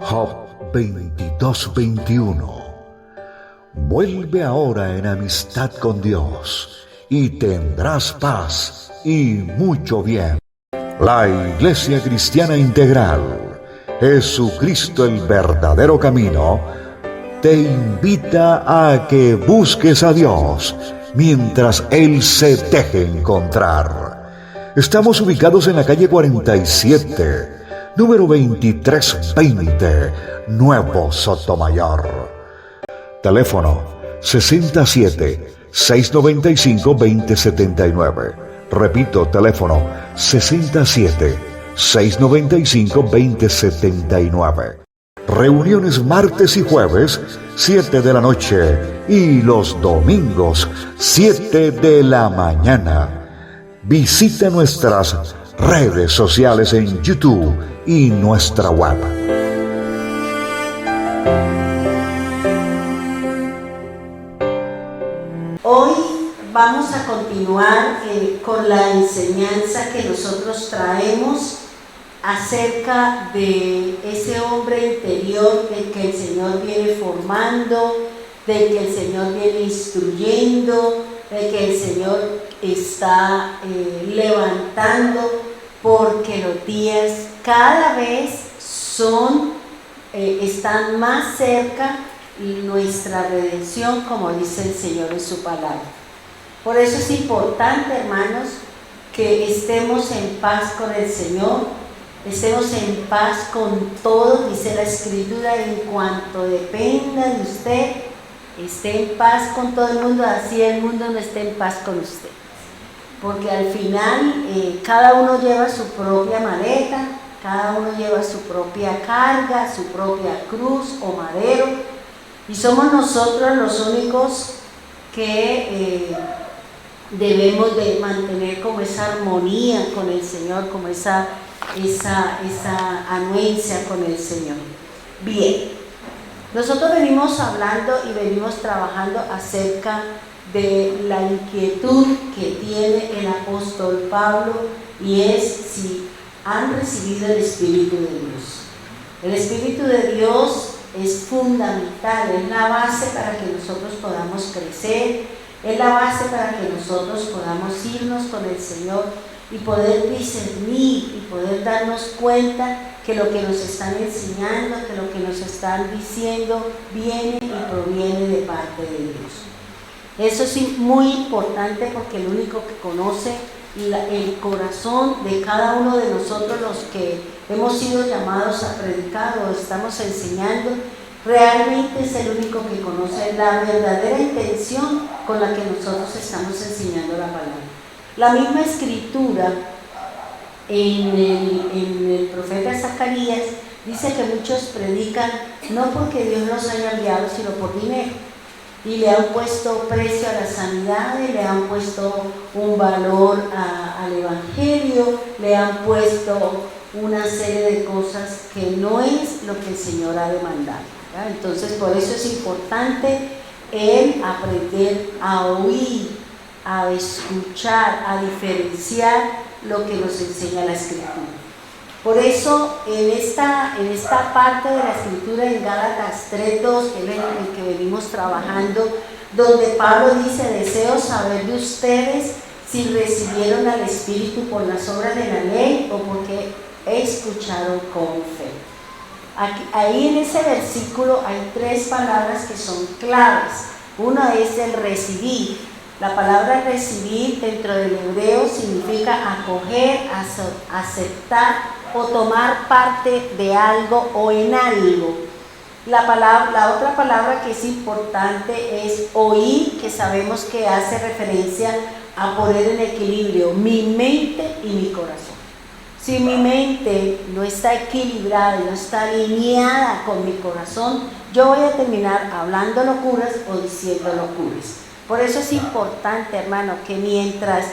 Job 22:21. Vuelve ahora en amistad con Dios y tendrás paz y mucho bien. La Iglesia Cristiana Integral, Jesucristo el verdadero camino, te invita a que busques a Dios mientras Él se deje encontrar. Estamos ubicados en la calle 47, número 2320, Nuevo Sotomayor. Teléfono 67-695-2079. Repito, teléfono 67-695-2079. Reuniones martes y jueves, 7 de la noche, y los domingos, 7 de la mañana. Visita nuestras redes sociales en YouTube y nuestra web. Hoy vamos a continuar con la enseñanza que nosotros traemos acerca de ese hombre interior del que el Señor viene formando, del que el Señor viene instruyendo, del que el Señor está levantando, porque los días cada vez están más cerca nuestra redención, como dice el Señor en su palabra. Por eso es importante, hermanos, que estemos en paz con el Señor, estemos en paz con todos, dice la Escritura, en cuanto dependa de usted, esté en paz con todo el mundo, así el mundo no esté en paz con usted. Porque al final cada uno lleva su propia maleta, cada uno lleva su propia carga, su propia cruz o madero, y somos nosotros los únicos que debemos de mantener como esa armonía con el Señor, como esa anuencia con el Señor. Bien, nosotros venimos hablando y venimos trabajando acerca de la inquietud que tiene el apóstol Pablo, y es si han recibido el Espíritu de Dios. El Espíritu de Dios es fundamental, es la base para que nosotros podamos crecer, es la base para que nosotros podamos irnos con el Señor y poder discernir y poder darnos cuenta que lo que nos están enseñando, que lo que nos están diciendo viene y proviene de parte de Dios. Eso sí, muy importante, porque el único que conoce el corazón de cada uno de nosotros, los que hemos sido llamados a predicar o estamos enseñando, realmente es el único que conoce la verdadera intención con la que nosotros estamos enseñando la palabra. La misma Escritura en el profeta Zacarías dice que muchos predican no porque Dios los haya enviado, sino por dinero. Y le han puesto precio a la sanidad, le han puesto un valor al Evangelio, le han puesto una serie de cosas que no es lo que el Señor ha demandado, ¿verdad? Entonces, por eso es importante el aprender a oír, a escuchar, a diferenciar lo que nos enseña la Escritura. Por eso, en esta parte de la Escritura, en Gálatas 3:2, que es el que venimos trabajando, donde Pablo dice: deseo saber de ustedes si recibieron al Espíritu por las obras de la ley o porque escucharon con fe. Ahí en ese versículo hay tres palabras que son claves. Una es el recibir. La palabra recibir dentro del hebreo significa acoger, aceptar o tomar parte de algo o en algo. La otra palabra que es importante es oír, que sabemos que hace referencia a poner en equilibrio mi mente y mi corazón. Si mi mente no está equilibrada, no está alineada con mi corazón, yo voy a terminar hablando locuras o diciendo locuras. Por eso es importante, hermano, que mientras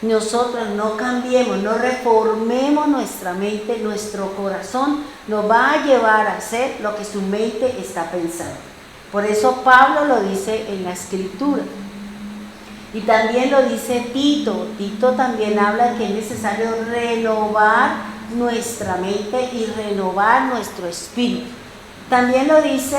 nosotros no cambiemos, no reformemos nuestra mente, nuestro corazón nos va a llevar a hacer lo que su mente está pensando. Por eso Pablo lo dice en la Escritura. Y también lo dice Tito. Tito también habla que es necesario renovar nuestra mente y renovar nuestro espíritu. También lo dice,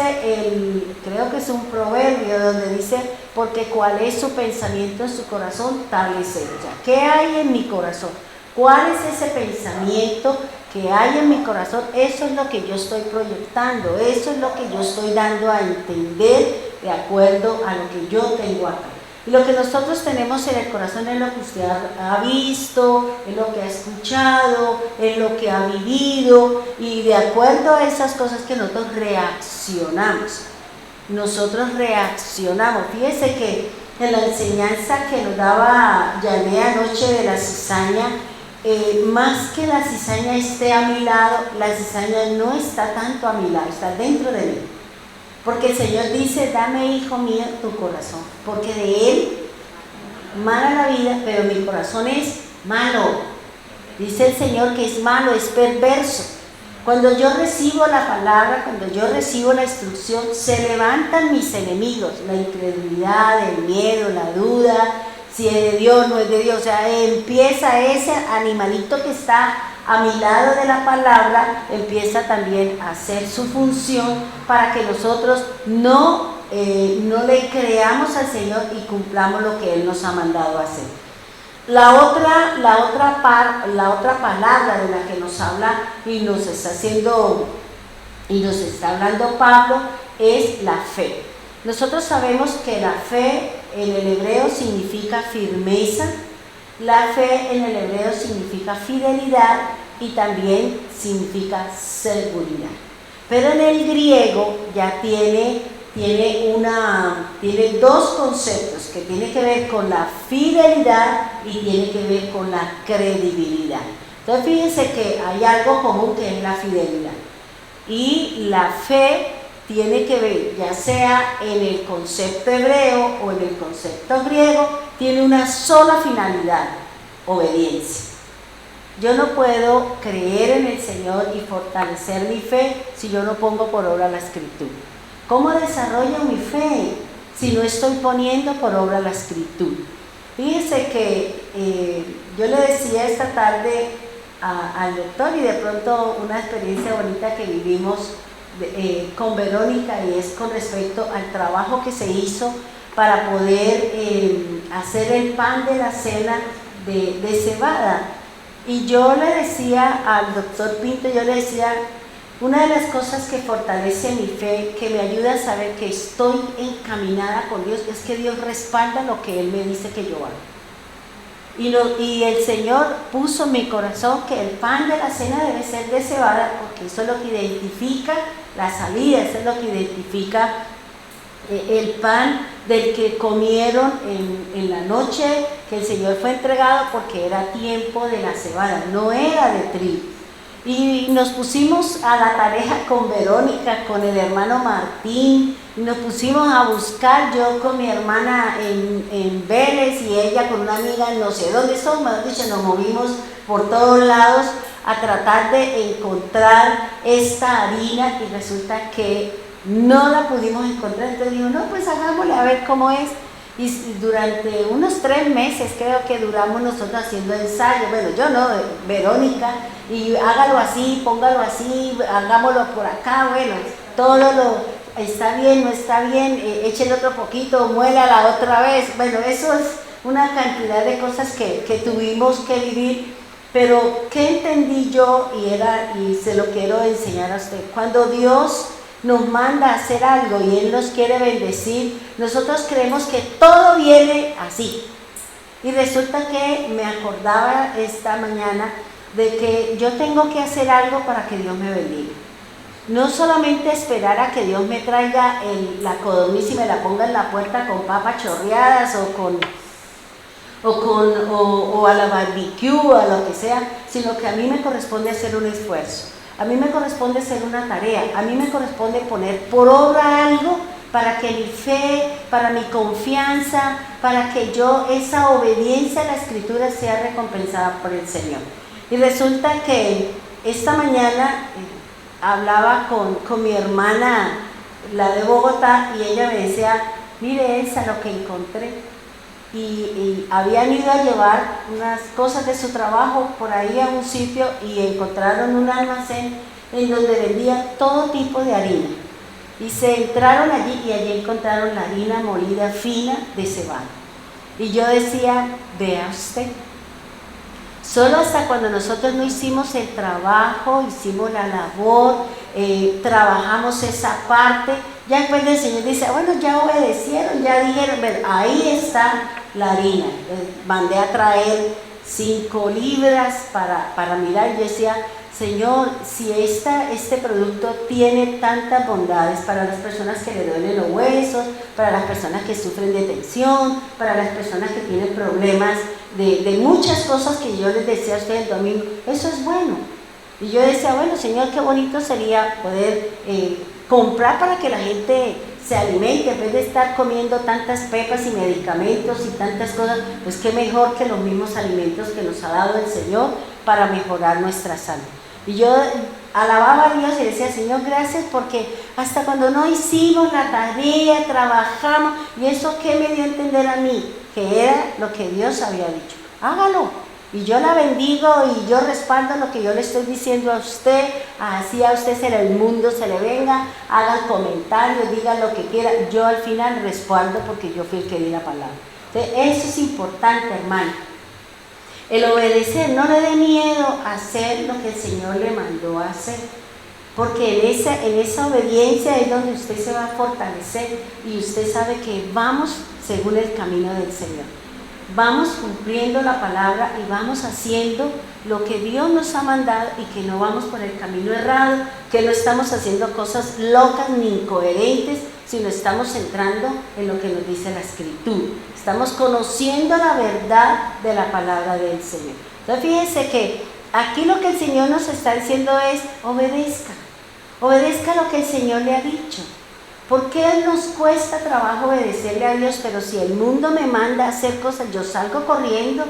creo que es un proverbio donde dice, porque cuál es su pensamiento en su corazón, tal es él. O sea, ¿qué hay en mi corazón? ¿Cuál es ese pensamiento que hay en mi corazón? Eso es lo que yo estoy proyectando, eso es lo que yo estoy dando a entender de acuerdo a lo que yo tengo acá. Y lo que nosotros tenemos en el corazón es lo que usted ha visto, es lo que ha escuchado, es lo que ha vivido, y de acuerdo a esas cosas que nosotros reaccionamos. Fíjese que en la enseñanza que nos daba Yané anoche de la cizaña, más que la cizaña esté a mi lado, la cizaña no está tanto a mi lado, está dentro de mí. Porque el Señor dice, dame, hijo mío, tu corazón, porque de él mala la vida, pero mi corazón es malo. Dice el Señor que es malo, es perverso. Cuando yo recibo la palabra, cuando yo recibo la instrucción, se levantan mis enemigos, la incredulidad, el miedo, la duda, si es de Dios, no es de Dios. O sea, empieza ese animalito que está a mi lado de la palabra, empieza también a hacer su función para que nosotros no le creamos al Señor y cumplamos lo que Él nos ha mandado a hacer. La otra palabra de la que nos habla y nos está hablando Pablo es la fe. Nosotros sabemos que la fe en el hebreo significa firmeza. La fe en el hebreo significa fidelidad y también significa seguridad. Pero en el griego ya tiene dos conceptos que tienen que ver con la fidelidad y tiene que ver con la credibilidad. Entonces fíjense que hay algo común que es la fidelidad. Y la fe tiene que ver, ya sea en el concepto hebreo o en el concepto griego, tiene una sola finalidad: obediencia. Yo no puedo creer en el Señor y fortalecer mi fe si yo no pongo por obra la Escritura. ¿Cómo desarrollo mi fe si no estoy poniendo por obra la Escritura? Fíjense que yo le decía esta tarde al doctor, y de pronto una experiencia bonita que vivimos con Verónica, y es con respecto al trabajo que se hizo para poder hacer el pan de la cena de cebada. Y yo le decía al doctor Pinto, una de las cosas que fortalece mi fe, que me ayuda a saber que estoy encaminada con Dios, es que Dios respalda lo que Él me dice que yo hago. Y el Señor puso en mi corazón que el pan de la cena debe ser de cebada, porque eso es lo que identifica la salida, eso es lo que identifica el pan del que comieron en la noche que el Señor fue entregado, porque era tiempo de la cebada, no era de trigo. Y nos pusimos a la tarea con Verónica, con el hermano Martín, y nos pusimos a buscar, yo con mi hermana en Vélez y ella con una amiga en no sé dónde son, mejor dicho, nos movimos por todos lados a tratar de encontrar esta harina, y resulta que no la pudimos encontrar. Entonces digo, no, pues hagámosle a ver cómo es. Y durante unos 3 meses creo que duramos nosotros haciendo ensayos, bueno, yo no, Verónica, y hágalo así, póngalo así, hagámoslo por acá, bueno, todo lo está bien, no está bien, échale otro poquito, muélala otra vez. Bueno, eso es una cantidad de cosas que tuvimos que vivir. Pero ¿qué entendí yo? Y se lo quiero enseñar a usted. Cuando Dios nos manda a hacer algo y Él nos quiere bendecir, nosotros creemos que todo viene así. Y resulta que me acordaba esta mañana de que yo tengo que hacer algo para que Dios me bendiga. No solamente esperar a que Dios me traiga la codorniz y me la ponga en la puerta con papas chorreadas o a la barbecue o a lo que sea, sino que a mí me corresponde hacer un esfuerzo. A mí me corresponde hacer una tarea, a mí me corresponde poner por obra algo para que mi fe, para mi confianza, para que yo, esa obediencia a la Escritura sea recompensada por el Señor. Y resulta que esta mañana hablaba con mi hermana, la de Bogotá, y ella me decía, mire Elsa lo que encontré. Y habían ido a llevar unas cosas de su trabajo por ahí a un sitio y encontraron un almacén en donde vendían todo tipo de harina. Y se entraron allí y allí encontraron la harina molida fina de cebada. Y yo decía, vea usted, solo hasta cuando nosotros no hicimos el trabajo, hicimos la labor, trabajamos esa parte, ya después el Señor dice, bueno, ya obedecieron, ya dijeron, ahí está la harina. Mandé a traer 5 libras para mirar, y yo decía, Señor, si este producto tiene tantas bondades para las personas que le duelen los huesos, para las personas que sufren de tensión, para las personas que tienen problemas de muchas cosas que yo les decía a ustedes el domingo, eso es bueno. Y yo decía, bueno, Señor, qué bonito sería poder comprar para que la gente se alimente, en vez de estar comiendo tantas pepas y medicamentos y tantas cosas, pues qué mejor que los mismos alimentos que nos ha dado el Señor para mejorar nuestra salud. Y yo alababa a Dios y decía, Señor, gracias, porque hasta cuando no hicimos la tarea, trabajamos, y eso ¿qué me dio a entender a mí? Que era lo que Dios había dicho, hágalo. Y yo la bendigo y yo respaldo lo que yo le estoy diciendo a usted, así a usted el mundo se le venga, hagan comentarios, digan lo que quieran, yo al final respaldo porque yo fui el que di la palabra. Entonces, eso es importante, hermano. El obedecer, no le dé miedo a hacer lo que el Señor le mandó a hacer, porque en esa obediencia es donde usted se va a fortalecer y usted sabe que vamos según el camino del Señor. Vamos cumpliendo la palabra y vamos haciendo lo que Dios nos ha mandado y que no vamos por el camino errado, que no estamos haciendo cosas locas ni incoherentes, sino estamos entrando en lo que nos dice la Escritura. Estamos conociendo la verdad de la palabra del Señor. Entonces fíjense que aquí lo que el Señor nos está diciendo es obedezca lo que el Señor le ha dicho. ¿Por qué nos cuesta trabajo obedecerle a Dios? Pero si el mundo me manda a hacer cosas, yo salgo corriendo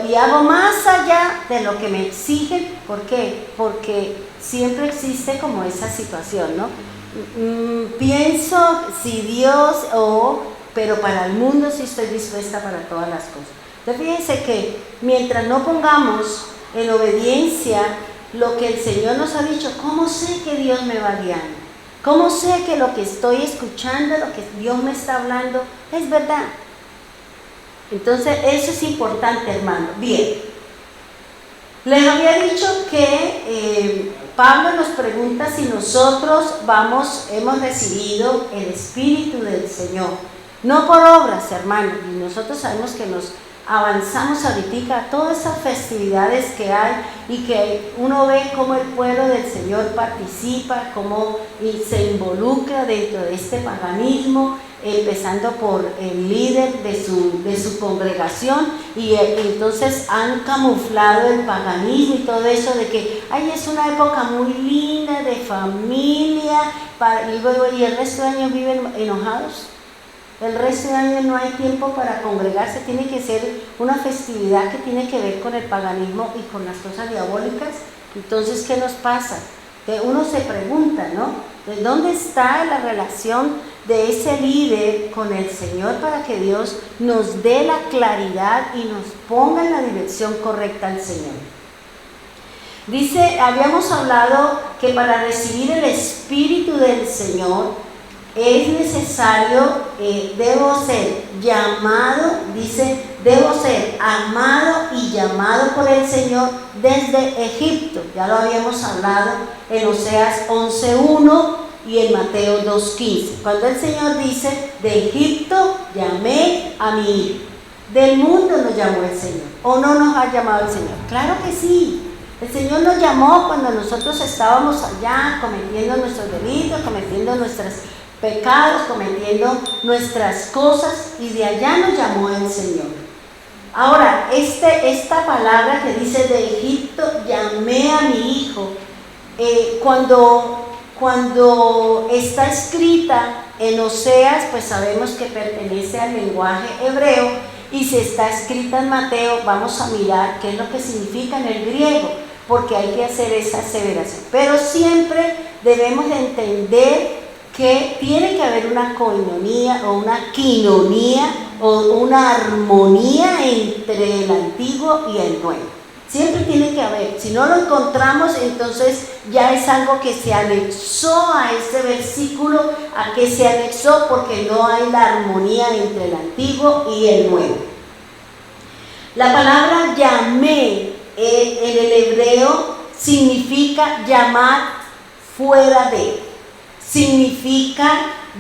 y hago más allá de lo que me exigen. ¿Por qué? Porque siempre existe como esa situación, ¿no? Pienso si Dios pero para el mundo sí estoy dispuesta para todas las cosas. Entonces fíjense que mientras no pongamos en obediencia lo que el Señor nos ha dicho, ¿cómo sé que Dios me va guiando? ¿Cómo sé que lo que estoy escuchando, lo que Dios me está hablando, es verdad? Entonces, eso es importante, hermano. Bien, les había dicho que Pablo nos pregunta si nosotros hemos recibido el Espíritu del Señor. No por obras, hermano, y nosotros sabemos que nos avanzamos ahorita, todas esas festividades que hay y que uno ve cómo el pueblo del Señor participa, cómo se involucra dentro de este paganismo, empezando por el líder de su congregación, y entonces han camuflado el paganismo y todo eso de que es una época muy linda de familia, y el resto de años viven enojados. El resto de año no hay tiempo para congregarse, tiene que ser una festividad que tiene que ver con el paganismo y con las cosas diabólicas. Entonces, ¿qué nos pasa? Que uno se pregunta, ¿no? ¿De dónde está la relación de ese líder con el Señor para que Dios nos dé la claridad y nos ponga en la dirección correcta al Señor? Dice, habíamos hablado que para recibir el Espíritu del Señor es necesario, debo ser llamado, dice, debo ser amado y llamado por el Señor desde Egipto. Ya lo habíamos hablado en Oseas 11:1 y en Mateo 2:15. Cuando el Señor dice, de Egipto llamé a mi hijo. Del mundo nos llamó el Señor. ¿O no nos ha llamado el Señor? Claro que sí. El Señor nos llamó cuando nosotros estábamos allá cometiendo nuestros delitos, cometiendo nuestros pecados, cometiendo nuestras cosas, y de allá nos llamó el Señor. Ahora, esta palabra que dice de Egipto llamé a mi hijo, cuando cuando está escrita en Oseas, pues sabemos que pertenece al lenguaje hebreo, y si está escrita en Mateo, vamos a mirar qué es lo que significa en el griego, porque hay que hacer esa aseveración. Pero siempre debemos de entender que tiene que haber una coinonía o una quinonía o una armonía entre el antiguo y el nuevo. Siempre tiene que haber. Si no lo encontramos, entonces ya es algo que se anexó a ese versículo. ¿A qué se anexó? Porque no hay la armonía entre el antiguo y el nuevo. La palabra llamé en el hebreo significa llamar fuera de. Significa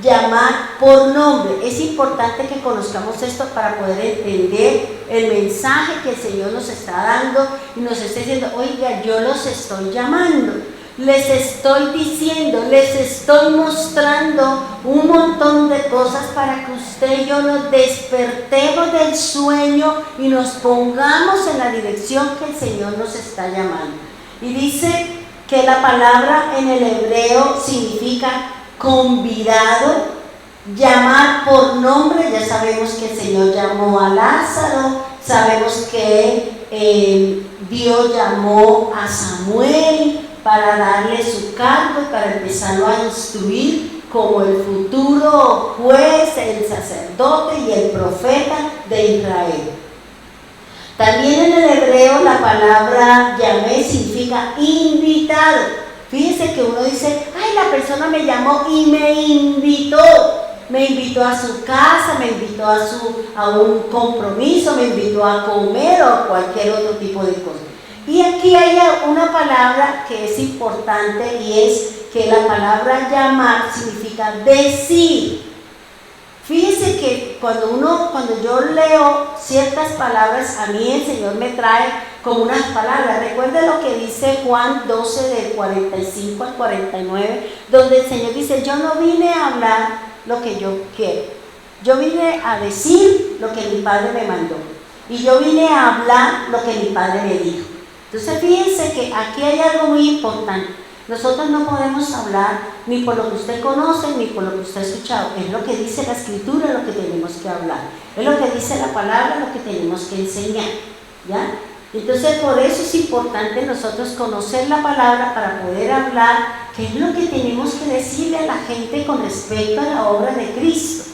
llamar por nombre. Es importante que conozcamos esto para poder entender el mensaje que el Señor nos está dando y nos está diciendo: oiga, yo los estoy llamando, les estoy diciendo, les estoy mostrando un montón de cosas para que usted y yo nos despertemos del sueño y nos pongamos en la dirección que el Señor nos está llamando. Y dice que la palabra en el hebreo significa convidado, llamar por nombre. Ya sabemos que el Señor llamó a Lázaro, sabemos que Dios llamó a Samuel para darle su cargo y para empezarlo a instruir como el futuro juez, el sacerdote y el profeta de Israel. También en el hebreo la palabra llamé significa invitado. Fíjense que uno dice: ay, la persona me llamó y me invitó a su casa, me invitó a un compromiso, me invitó a comer o cualquier otro tipo de cosa. Y aquí hay una palabra que es importante, y es que la palabra llamar significa decir. Fíjense que cuando yo leo ciertas palabras, a mí el Señor me trae como unas palabras. Recuerden lo que dice Juan 12, del 45 al 49, donde el Señor dice: yo no vine a hablar lo que yo quiero, yo vine a decir lo que mi Padre me mandó, y yo vine a hablar lo que mi Padre me dijo. Entonces fíjense que aquí hay algo muy importante. Nosotros no podemos hablar ni por lo que usted conoce ni por lo que usted ha escuchado. Es lo que dice la Escritura, lo que tenemos que hablar. Es lo que dice la palabra, lo que tenemos que enseñar, ¿ya? Entonces por eso es importante nosotros conocer la palabra para poder hablar qué es lo que tenemos que decirle a la gente con respecto a la obra de Cristo.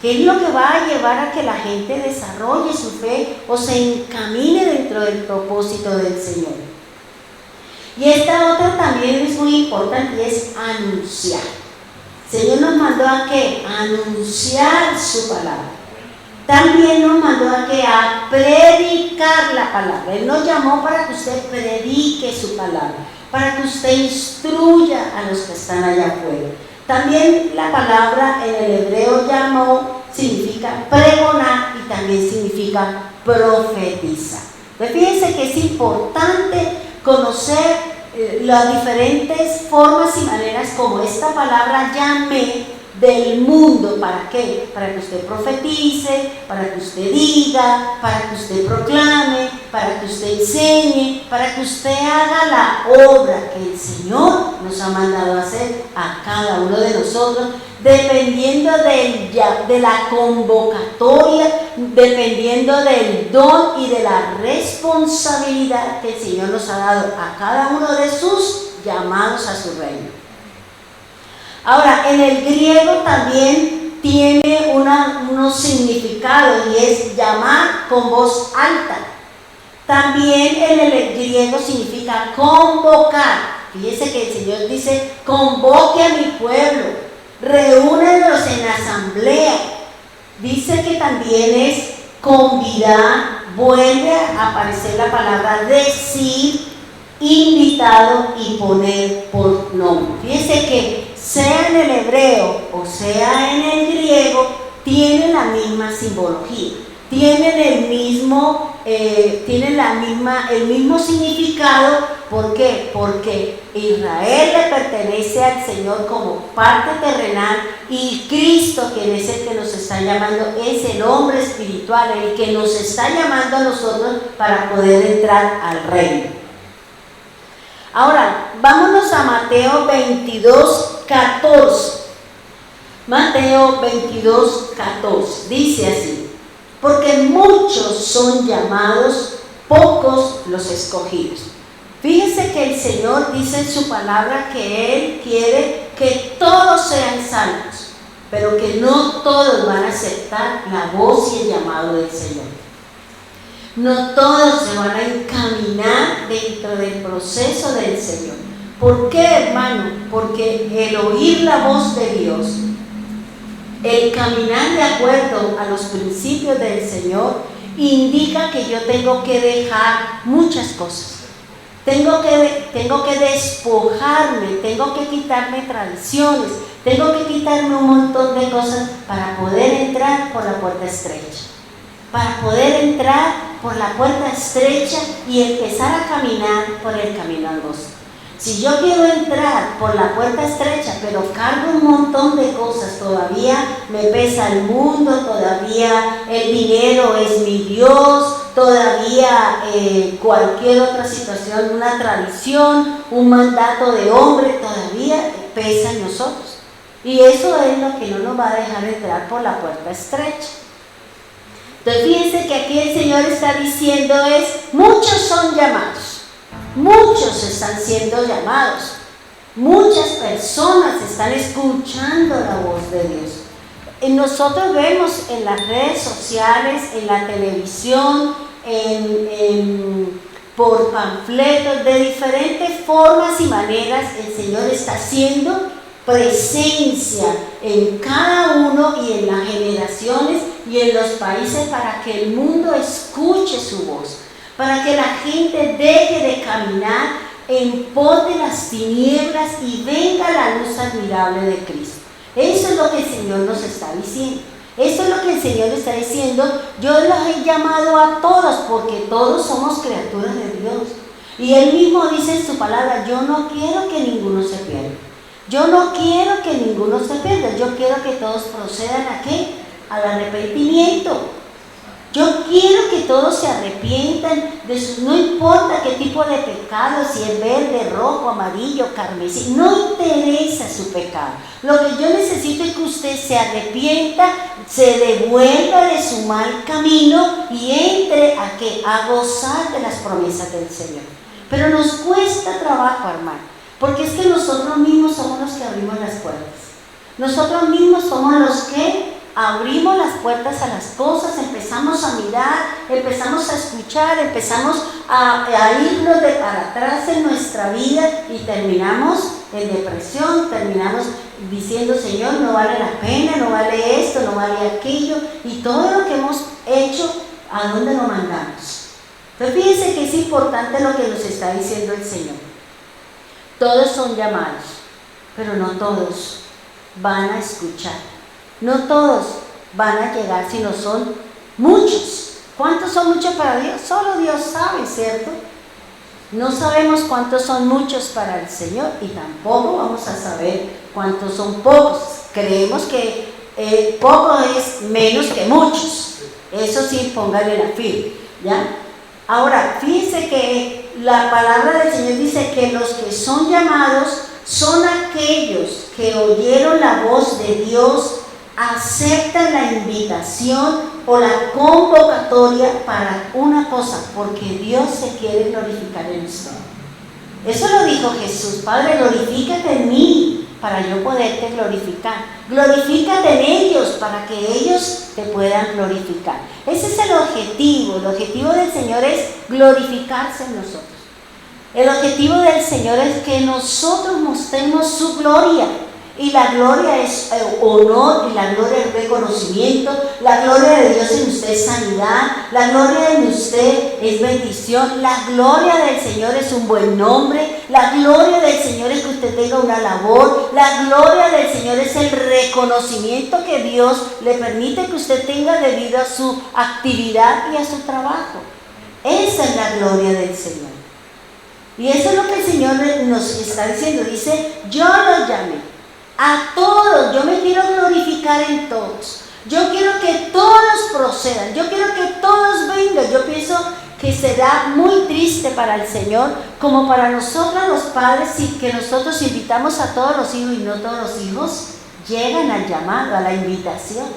¿Qué es lo que va a llevar a que la gente desarrolle su fe o se encamine dentro del propósito del Señor? Y esta otra también es muy importante, y es anunciar. El Señor nos mandó a ¿qué? A anunciar su palabra. También nos mandó a ¿qué? A predicar la palabra. Él nos llamó para que usted predique su palabra, para que usted instruya a los que están allá afuera. También la palabra en el hebreo llamó significa pregonar y también significa profetizar. Entonces fíjense que es importante conocer las diferentes formas y maneras como esta palabra llamé del mundo. ¿Para qué? Para que usted profetice, para que usted diga, para que usted proclame, para que usted enseñe, para que usted haga la obra que el Señor nos ha mandado a hacer a cada uno de nosotros, dependiendo de la convocatoria, dependiendo del don y de la responsabilidad que el Señor nos ha dado a cada uno de sus llamados a su reino. Ahora, en el griego también tiene unos significados, y es llamar con voz alta. También en el griego significa convocar. Fíjese que el Señor dice: convoque a mi pueblo, reúnenlos en asamblea. Dice que también es convidar, vuelve a aparecer la palabra decir, invitado y poner por nombre. Fíjese que sea en el hebreo o sea en el griego, tienen la misma simbología, tienen el mismo significado. ¿Por qué? Porque Israel le pertenece al Señor como parte terrenal, y Cristo, quien es el que nos está llamando, es el hombre espiritual, el que nos está llamando a nosotros para poder entrar al reino. Ahora, vámonos a Mateo 22, 14. Mateo 22, 14. Dice así: porque muchos son llamados, pocos los escogidos. Fíjense que el Señor dice en su palabra que Él quiere que todos sean salvos, pero que no todos van a aceptar la voz y el llamado del Señor. No todos se van a encaminar dentro del proceso del Señor. ¿Por qué, hermano? Porque el oír la voz de Dios, el caminar de acuerdo a los principios del Señor, indica que yo tengo que dejar muchas cosas. Tengo que despojarme, tengo que quitarme tradiciones, tengo que quitarme un montón de cosas para poder entrar por la puerta estrecha. Para poder entrar por la puerta estrecha y empezar a caminar por el camino angosto. Si yo quiero entrar por la puerta estrecha, pero cargo un montón de cosas, todavía me pesa el mundo, todavía el dinero es mi Dios, todavía cualquier otra situación, una tradición, un mandato de hombre, todavía pesa en nosotros. Y eso es lo que no nos va a dejar entrar por la puerta estrecha. Entonces fíjense que aquí el Señor está diciendo muchos son llamados. Muchos están siendo llamados, muchas personas están escuchando la voz de Dios. Nosotros vemos en las redes sociales, en la televisión, por panfletos, de diferentes formas y maneras, el Señor está haciendo presencia en cada uno y en las generaciones y en los países para que el mundo escuche su voz. Para que la gente deje de caminar en pos de las tinieblas y venga la luz admirable de Cristo. Eso es lo que el Señor nos está diciendo. Eso es lo que el Señor está diciendo. Yo los he llamado a todos porque todos somos criaturas de Dios. Y Él mismo dice en su palabra: yo no quiero que ninguno se pierda. Yo no quiero que ninguno se pierda. Yo quiero que todos procedan ¿a qué? Al arrepentimiento. Yo quiero que todos se arrepientan no importa qué tipo de pecado, si es verde, rojo, amarillo, carmesí, no interesa su pecado. Lo que yo necesito es que usted se arrepienta, se devuelva de su mal camino y entre a gozar de las promesas del Señor. Pero nos cuesta trabajo, hermano, porque es que nosotros mismos somos los que abrimos las puertas. Nosotros mismos somos los que abrimos las puertas a las cosas, empezamos a mirar, empezamos a escuchar, empezamos a irnos de para atrás en nuestra vida y terminamos en depresión, terminamos diciendo: Señor, no vale la pena, no vale esto, no vale aquello, y todo lo que hemos hecho, ¿a dónde lo mandamos? Entonces fíjense que es importante lo que nos está diciendo el Señor. Todos son llamados, pero no todos van a escuchar. No todos van a llegar, sino son muchos. ¿Cuántos son muchos para Dios? Solo Dios sabe, ¿cierto? No sabemos cuántos son muchos para el Señor y tampoco vamos a saber cuántos son pocos. Creemos que poco es menos que muchos. Eso sí, póngale la firme, ¿ya? Ahora, fíjense que la palabra del Señor dice que los que son llamados son aquellos que oyeron la voz de Dios, aceptan la invitación o la convocatoria para una cosa, porque Dios se quiere glorificar en usted. Eso lo dijo Jesús: Padre, glorifícate en mí para yo poderte glorificar. Glorifícate en ellos para que ellos te puedan glorificar. Ese es el objetivo. El objetivo del Señor es glorificarse en nosotros. El objetivo del Señor es que nosotros mostremos su gloria. Y la gloria es honor, y la gloria es reconocimiento, la gloria de Dios en usted es sanidad, la gloria en usted es bendición, la gloria del Señor es un buen nombre, la gloria del Señor es que usted tenga una labor, la gloria del Señor es el reconocimiento que Dios le permite que usted tenga debido a su actividad y a su trabajo. Esa es la gloria del Señor. Y eso es lo que el Señor nos está diciendo. Dice: yo los llamé a todos, yo me quiero glorificar en todos, yo quiero que todos procedan, yo quiero que todos vengan. Yo pienso que será muy triste para el Señor, como para nosotros los padres, que nosotros invitamos a todos los hijos y no todos los hijos llegan al llamado, a la invitación.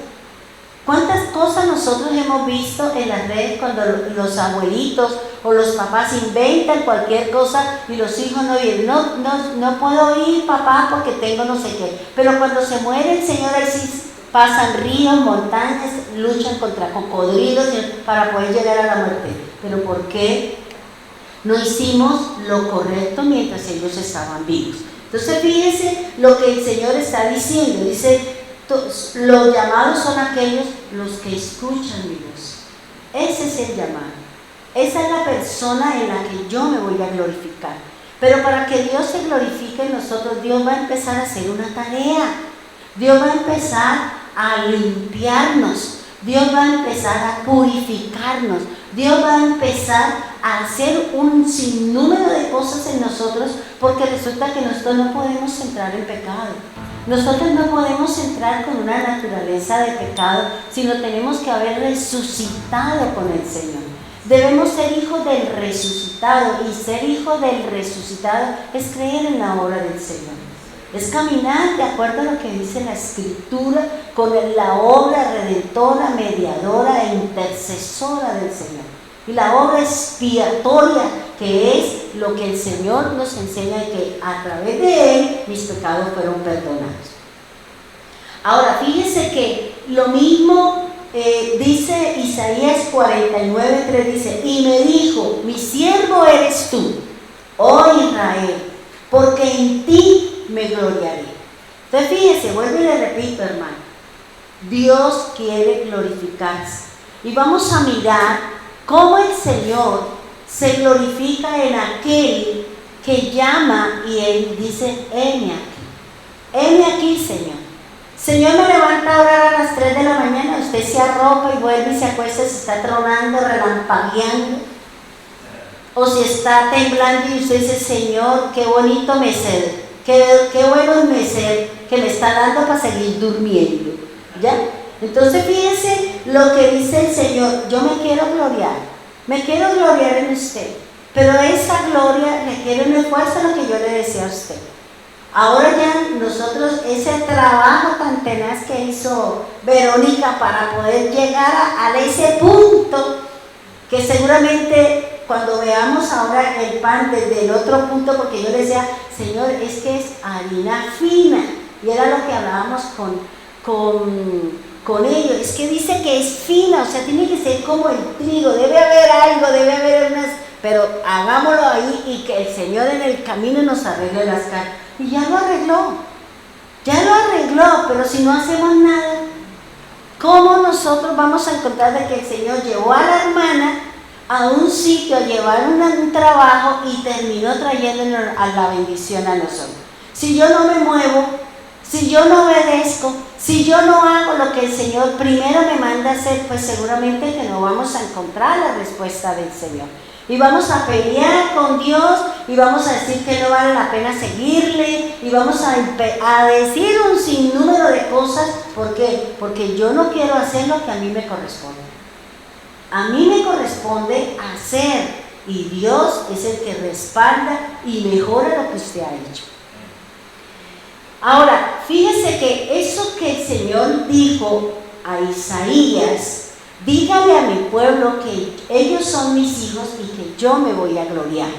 ¿Cuántas cosas nosotros hemos visto en las redes cuando los abuelitos o los papás inventan cualquier cosa y los hijos no vienen? No puedo ir, papá, porque tengo no sé qué. Pero cuando se muere el Señor, ahí sí pasan ríos, montañas, luchan contra cocodrilos para poder llegar a la muerte. ¿Pero por qué no hicimos lo correcto mientras ellos estaban vivos? Entonces fíjense lo que el Señor está diciendo. Dice, los llamados son aquellos los que escuchan mi voz. Ese es el llamado. Esa es la persona en la que yo me voy a glorificar. Pero para que Dios se glorifique en nosotros, Dios va a empezar a hacer una tarea. Dios va a empezar a limpiarnos. Dios va a empezar a purificarnos. Dios va a empezar a hacer un sinnúmero de cosas en nosotros, porque resulta que nosotros no podemos entrar en pecado. Nosotros no podemos entrar con una naturaleza de pecado, sino tenemos que haber resucitado con el Señor. Debemos ser hijos del resucitado, y ser hijo del resucitado es creer en la obra del Señor. Es caminar de acuerdo a lo que dice la Escritura con la obra redentora, mediadora e intercesora del Señor. Y la obra expiatoria, que es lo que el Señor nos enseña, que a través de Él mis pecados fueron perdonados. Ahora, fíjense que lo mismo dice Isaías 49:3, dice, y me dijo, mi siervo eres tú, oh Israel, porque en ti me gloriaré. Entonces fíjense, vuelvo y le repito, hermano, Dios quiere glorificarse. Y vamos a mirar cómo el Señor se glorifica en aquel que llama y Él dice, heme aquí. Heme aquí, Señor. Señor, me levanta a orar a las 3 de la mañana, usted se arropa y vuelve y se acuesta, se está tronando, relampagueando. O si está temblando y usted dice, Señor, qué bonito mecer, qué bueno es mecer que me está dando para seguir durmiendo. ¿Ya? Entonces fíjense lo que dice el Señor, yo me quiero gloriar en usted, pero esa gloria requiere un esfuerzo, lo que yo le decía a usted. Ahora ya nosotros, ese trabajo tan tenaz que hizo Verónica para poder llegar a ese punto, que seguramente cuando veamos ahora el pan desde el otro punto, porque yo le decía, Señor, es que es harina fina, y era lo que hablábamos con ellos, es que dice que es fina, o sea, tiene que ser como el trigo, debe haber algo, debe haber unas, pero hagámoslo ahí y que el Señor en el camino nos arregle las cargas. Y ya lo arregló, pero si no hacemos nada, ¿cómo nosotros vamos a encontrar de que el Señor llevó a la hermana a un sitio, a llevar un trabajo y terminó trayéndonos a la bendición a nosotros? Si yo no me muevo, si yo no obedezco, si yo no hago lo que el Señor primero me manda hacer, pues seguramente que no vamos a encontrar la respuesta del Señor. Y vamos a pelear con Dios y vamos a decir que no vale la pena seguirle y vamos a decir un sinnúmero de cosas. ¿Por qué? Porque yo no quiero hacer lo que a mí me corresponde. A mí me corresponde hacer, y Dios es el que respalda y mejora lo que usted ha hecho. Ahora, fíjese que eso que el Señor dijo a Isaías, dígale a mi pueblo que ellos son mis hijos y que yo me voy a gloriar.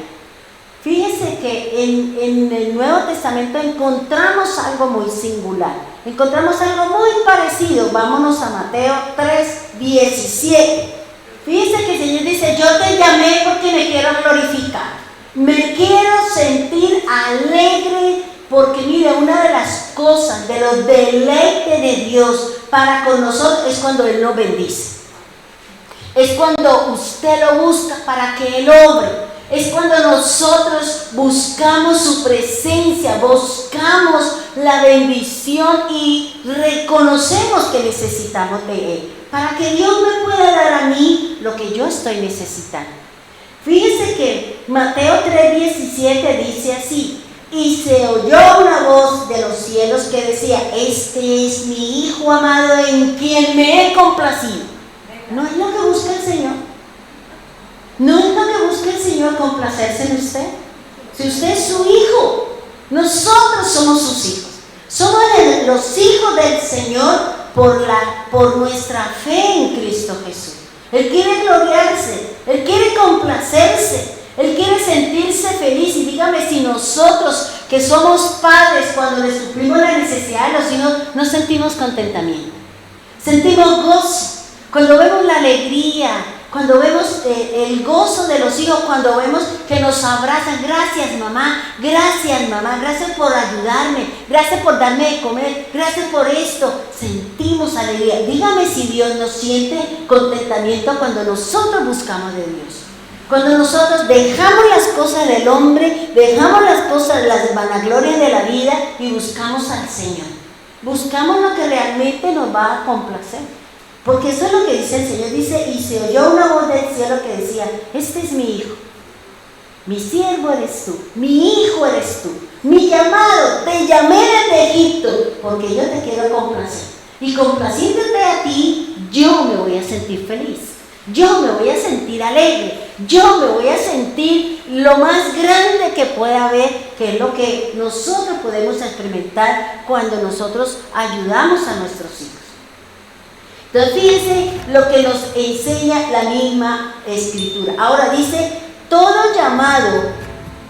Fíjese que en el Nuevo Testamento encontramos algo muy singular, encontramos algo muy parecido. Vámonos a Mateo 3:17. Fíjese que el Señor dice, yo te llamé porque me quiero glorificar, me quiero sentir alegre, porque mire, una de las cosas, de los deleites de Dios para con nosotros es cuando Él nos bendice. Es cuando usted lo busca para que Él obre. Es cuando nosotros buscamos su presencia, buscamos la bendición y reconocemos que necesitamos de Él, para que Dios me pueda dar a mí lo que yo estoy necesitando. Fíjese que Mateo 3:17 dice así, y se oyó una voz de los cielos que decía, este es mi Hijo amado en quien me he complacido. ¿No es lo que busca el Señor? ¿No es lo que busca el Señor, complacerse en usted? Si usted es su hijo, nosotros somos sus hijos. Somos los hijos del Señor por nuestra fe en Cristo Jesús. Él quiere gloriarse, Él quiere complacerse, Él quiere sentirse feliz. Y dígame si nosotros que somos padres, cuando le suplimos la necesidad de los hijos, no sentimos contentamiento, sentimos gozo. Cuando vemos la alegría, cuando vemos el gozo de los hijos, cuando vemos que nos abrazan, gracias mamá, gracias por ayudarme, gracias por darme de comer, gracias por esto, sentimos alegría. Dígame si Dios nos siente contentamiento cuando nosotros buscamos de Dios. Cuando nosotros dejamos las cosas del hombre, dejamos las vanaglorias de la vida y buscamos al Señor. Buscamos lo que realmente nos va a complacer. Porque eso es lo que dice el Señor. Dice, y se oyó una voz del cielo que decía, este es mi hijo, mi siervo eres tú, mi hijo eres tú, mi llamado, te llamé desde Egipto, porque yo te quiero complacer. Y complaciéndote a ti, yo me voy a sentir feliz, yo me voy a sentir alegre, yo me voy a sentir lo más grande que pueda haber, que es lo que nosotros podemos experimentar cuando nosotros ayudamos a nuestros hijos. Entonces fíjense lo que nos enseña la misma Escritura. Ahora dice, todo llamado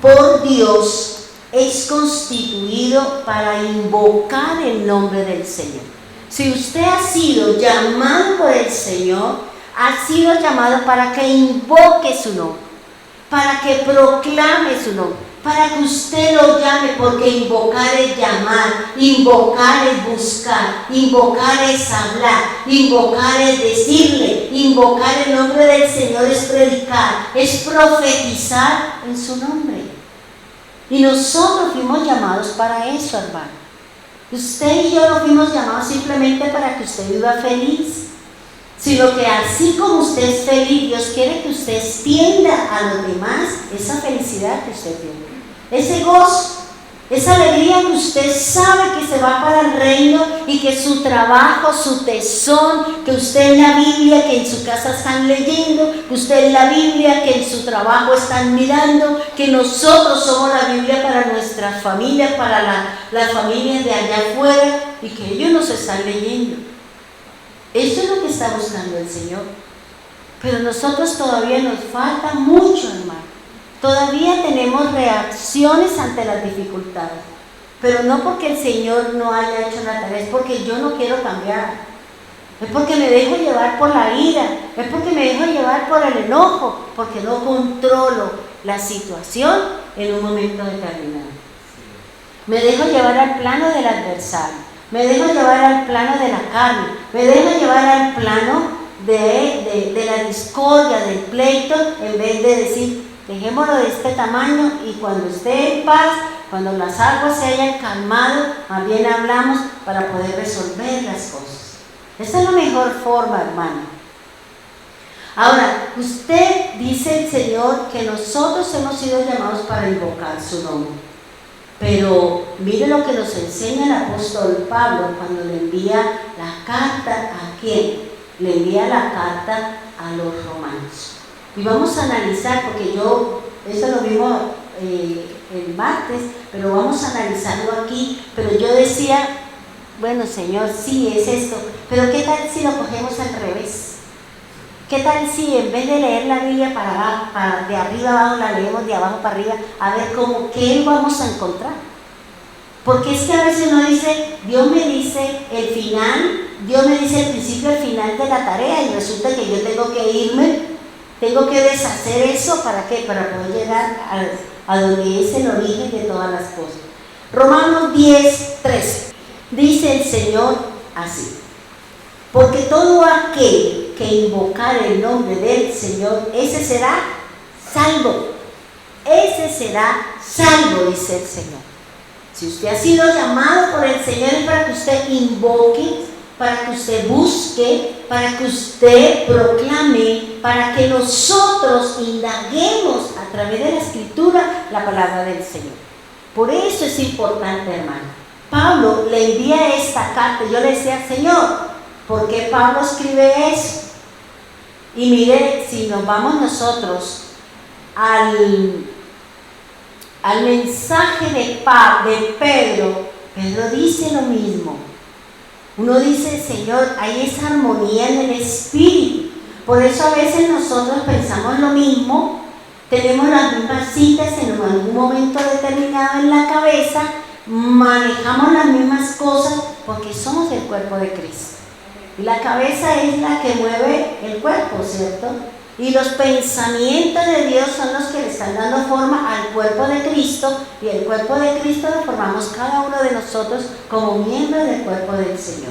por Dios es constituido para invocar el nombre del Señor. Si usted ha sido llamado por el Señor, ha sido llamado para que invoque su nombre, para que proclame su nombre, para que usted lo llame, porque invocar es llamar, invocar es buscar, invocar es hablar, invocar es decirle, invocar el nombre del Señor es predicar, es profetizar en su nombre. Y nosotros fuimos llamados para eso, hermano. Usted y yo no fuimos llamados simplemente para que usted viva feliz, sino que así como usted es feliz, Dios quiere que usted extienda a los demás esa felicidad que usted tiene, ese gozo, esa alegría que usted sabe que se va para el reino y que su trabajo, su tesón, que usted en la Biblia, que en su casa están leyendo, que usted en la Biblia, que en su trabajo están mirando, que nosotros somos la Biblia para nuestras familias, para las familias de allá afuera, y que ellos nos están leyendo. Eso es lo que está buscando el Señor. Pero nosotros todavía nos falta mucho, hermano. Todavía tenemos reacciones ante las dificultades. Pero no porque el Señor no haya hecho la tarea, es porque yo no quiero cambiar. Es porque me dejo llevar por la ira, es porque me dejo llevar por el enojo, porque no controlo la situación en un momento determinado. Me dejo llevar al plano del adversario. Me dejo llevar al plano de la carne, me dejo llevar al plano de la discordia, del pleito, en vez de decir, dejémoslo de este tamaño y cuando esté en paz, cuando las aguas se hayan calmado, más bien hablamos para poder resolver las cosas. Esa es la mejor forma, hermano. Ahora, usted dice el Señor que nosotros hemos sido llamados para invocar su nombre. Pero mire lo que nos enseña el apóstol Pablo cuando le envía la carta a quién, le envía la carta a los romanos. Y vamos a analizar, porque eso lo vimos el martes, pero vamos a analizarlo aquí. Pero yo decía, bueno Señor, sí es esto, pero ¿qué tal si lo cogemos al revés? ¿Qué tal si en vez de leer la Biblia de arriba abajo, la leemos de abajo para arriba, a ver qué vamos a encontrar? Porque es que a veces uno dice, Dios me dice el final, Dios me dice el principio, el final de la tarea, y resulta que yo tengo que irme, tengo que deshacer eso, ¿para qué? Para poder llegar a donde es el origen de todas las cosas. Romanos 10:13, dice el Señor así, porque todo aquel que invocar el nombre del Señor, ese será salvo. Ese será salvo, dice el Señor. Si usted ha sido llamado por el Señor es para que usted invoque, para que usted busque, para que usted proclame, para que nosotros indaguemos a través de la Escritura la palabra del Señor. Por eso es importante, hermano. Pablo le envía esta carta. Yo le decía, Señor, ¿por qué Pablo escribe eso? Y mire, si nos vamos nosotros al mensaje de Pedro, Pedro dice lo mismo. Uno dice, Señor, hay esa armonía en el espíritu. Por eso a veces nosotros pensamos lo mismo, tenemos las mismas citas en algún momento determinado en la cabeza, manejamos las mismas cosas porque somos el cuerpo de Cristo. Y la cabeza es la que mueve el cuerpo, ¿cierto? Y los pensamientos de Dios son los que le están dando forma al cuerpo de Cristo, y el cuerpo de Cristo lo formamos cada uno de nosotros como miembros del cuerpo del Señor.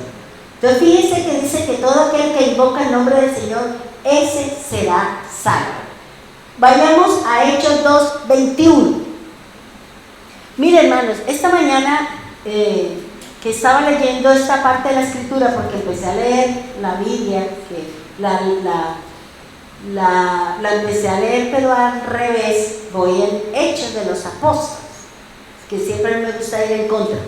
Entonces fíjense que dice que todo aquel que invoca el nombre del Señor, ese será salvo. Vayamos a Hechos 2:21. Miren, hermanos, esta mañana que estaba leyendo esta parte de la escritura, porque empecé a leer la Biblia, que la empecé a leer pero al revés, voy en Hechos de los Apóstoles, que siempre me gusta ir en contra.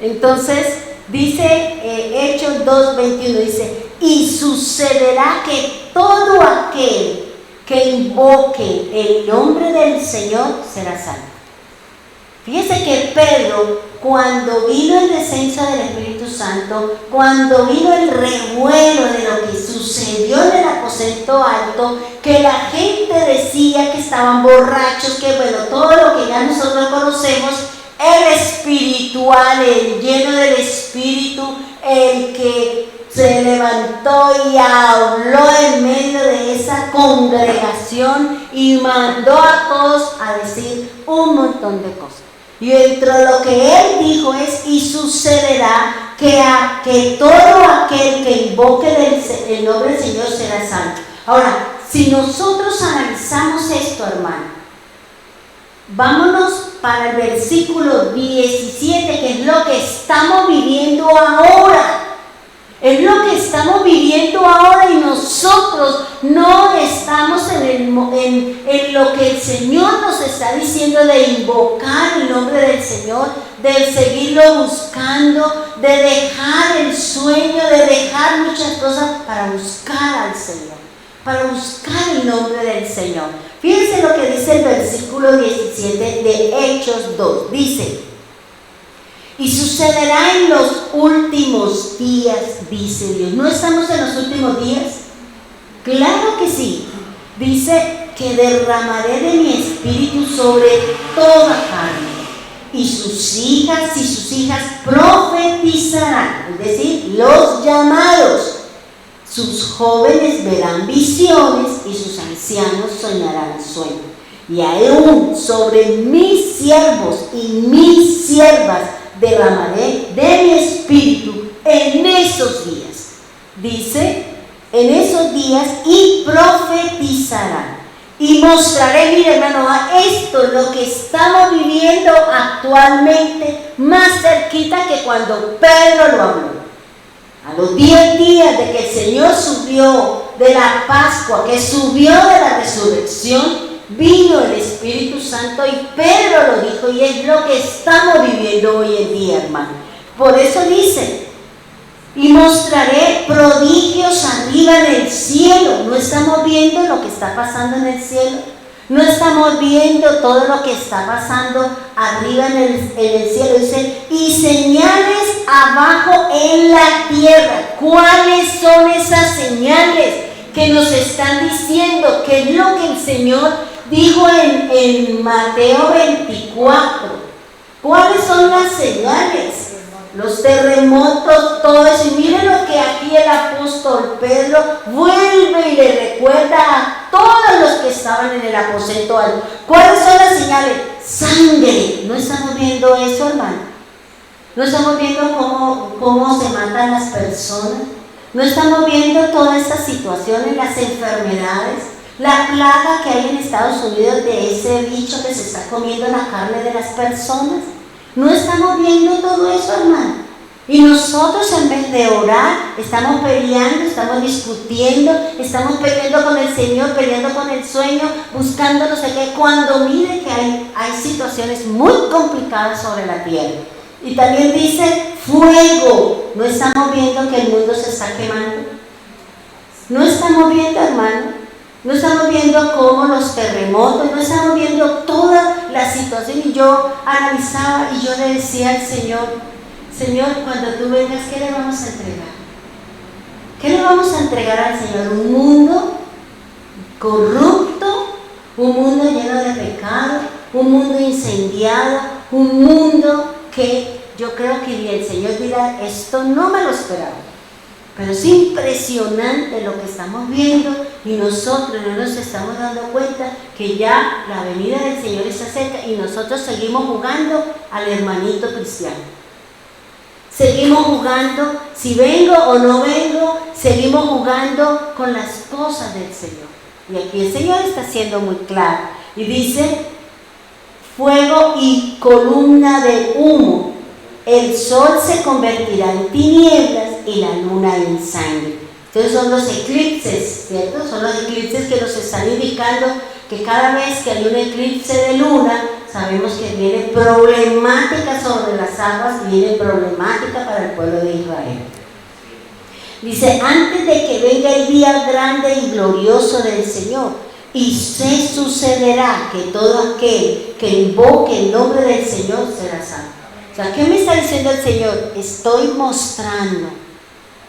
Entonces dice Hechos 2:21, dice: y sucederá que todo aquel que invoque el nombre del Señor será salvo. Fíjense que Pedro, cuando vino el descenso del Espíritu Santo, cuando vino el revuelo de lo que sucedió en el aposento alto, que la gente decía que estaban borrachos, que bueno, todo lo que ya nosotros conocemos, el espiritual, el lleno del Espíritu, el que se levantó y habló en medio de esa congregación y mandó a todos a decir un montón de cosas. Y dentro de lo que él dijo es: y sucederá que todo aquel que invoque el nombre del Señor será salvo. Ahora, si nosotros analizamos esto, hermano, vámonos para el versículo 17, que es lo que estamos viviendo ahora. Es lo que estamos viviendo ahora, y nosotros no estamos en lo que el Señor nos está diciendo, de invocar el nombre del Señor, de seguirlo buscando, de dejar el sueño, de dejar muchas cosas para buscar al Señor, para buscar el nombre del Señor. Fíjense lo que dice el versículo 17 de Hechos 2. Dice: y sucederá en los últimos días, dice Dios. ¿No estamos en los últimos días? Claro que sí. Dice que derramaré de mi espíritu sobre toda carne, y sus hijas y sus hijas profetizarán, es decir, los llamados. Sus jóvenes verán visiones y sus ancianos soñarán sueños. Y aún sobre mis siervos y mis siervas derramaré de mi espíritu en esos días. Dice, en esos días, y profetizarán. Y mostraré, mire hermano, esto es lo que estamos viviendo actualmente, más cerquita que cuando Pedro lo habló. A los 10 días de que el Señor subió de la Pascua, que subió de la resurrección, vino el Espíritu Santo, y Pedro lo dijo, y es lo que estamos viviendo hoy en día, hermano. Por eso dice: y mostraré prodigios arriba en el cielo. No estamos viendo lo que está pasando en el cielo, no estamos viendo todo lo que está pasando arriba en el cielo. Dice: y señales abajo en la tierra. ¿Cuáles son esas señales que nos están diciendo? ¿Qué es lo que el Señor dijo en Mateo 24? ¿Cuáles son las señales? Los terremotos, todo eso. Y miren lo que aquí el apóstol Pedro vuelve y le recuerda a todos los que estaban en el aposento alto. ¿Cuáles son las señales? Sangre. ¿No estamos viendo eso, hermano? ¿No estamos viendo cómo se matan las personas? ¿No estamos viendo todas estas situaciones, las enfermedades, la plaga que hay en Estados Unidos de ese bicho que se está comiendo la carne de las personas? ¿No estamos viendo todo eso, hermano? Y nosotros, en vez de orar, estamos peleando, estamos discutiendo, estamos peleando con el Señor, peleando con el sueño, buscando no sé qué, cuando mire que hay situaciones muy complicadas sobre la tierra. Y también dice fuego. ¿No estamos viendo que el mundo se está quemando? No estamos viendo, hermano, no estamos viendo cómo los terremotos, no estamos viendo toda la situación. Y yo analizaba y yo le decía al Señor, Señor, cuando tú vengas, ¿qué le vamos a entregar? ¿Qué le vamos a entregar al Señor? ¿Un mundo corrupto? ¿Un mundo lleno de pecado? ¿Un mundo incendiado? ¿Un mundo que yo creo que el Señor dirá, esto no me lo esperaba? Pero es impresionante lo que estamos viendo y nosotros no nos estamos dando cuenta que ya la venida del Señor está cerca y nosotros seguimos jugando al hermanito cristiano. Seguimos jugando, si vengo o no vengo, seguimos jugando con las cosas del Señor. Y aquí el Señor está siendo muy claro y dice, fuego y columna de humo. El sol se convertirá en tinieblas y la luna en sangre. Entonces son los eclipses, ¿cierto? Son los eclipses que nos están indicando que cada vez que hay un eclipse de luna, sabemos que viene problemática sobre las aguas, viene problemática para el pueblo de Israel. Dice, antes de que venga el día grande y glorioso del Señor, y se sucederá que todo aquel que invoque el nombre del Señor será salvo. O sea, ¿qué me está diciendo el Señor? Estoy mostrando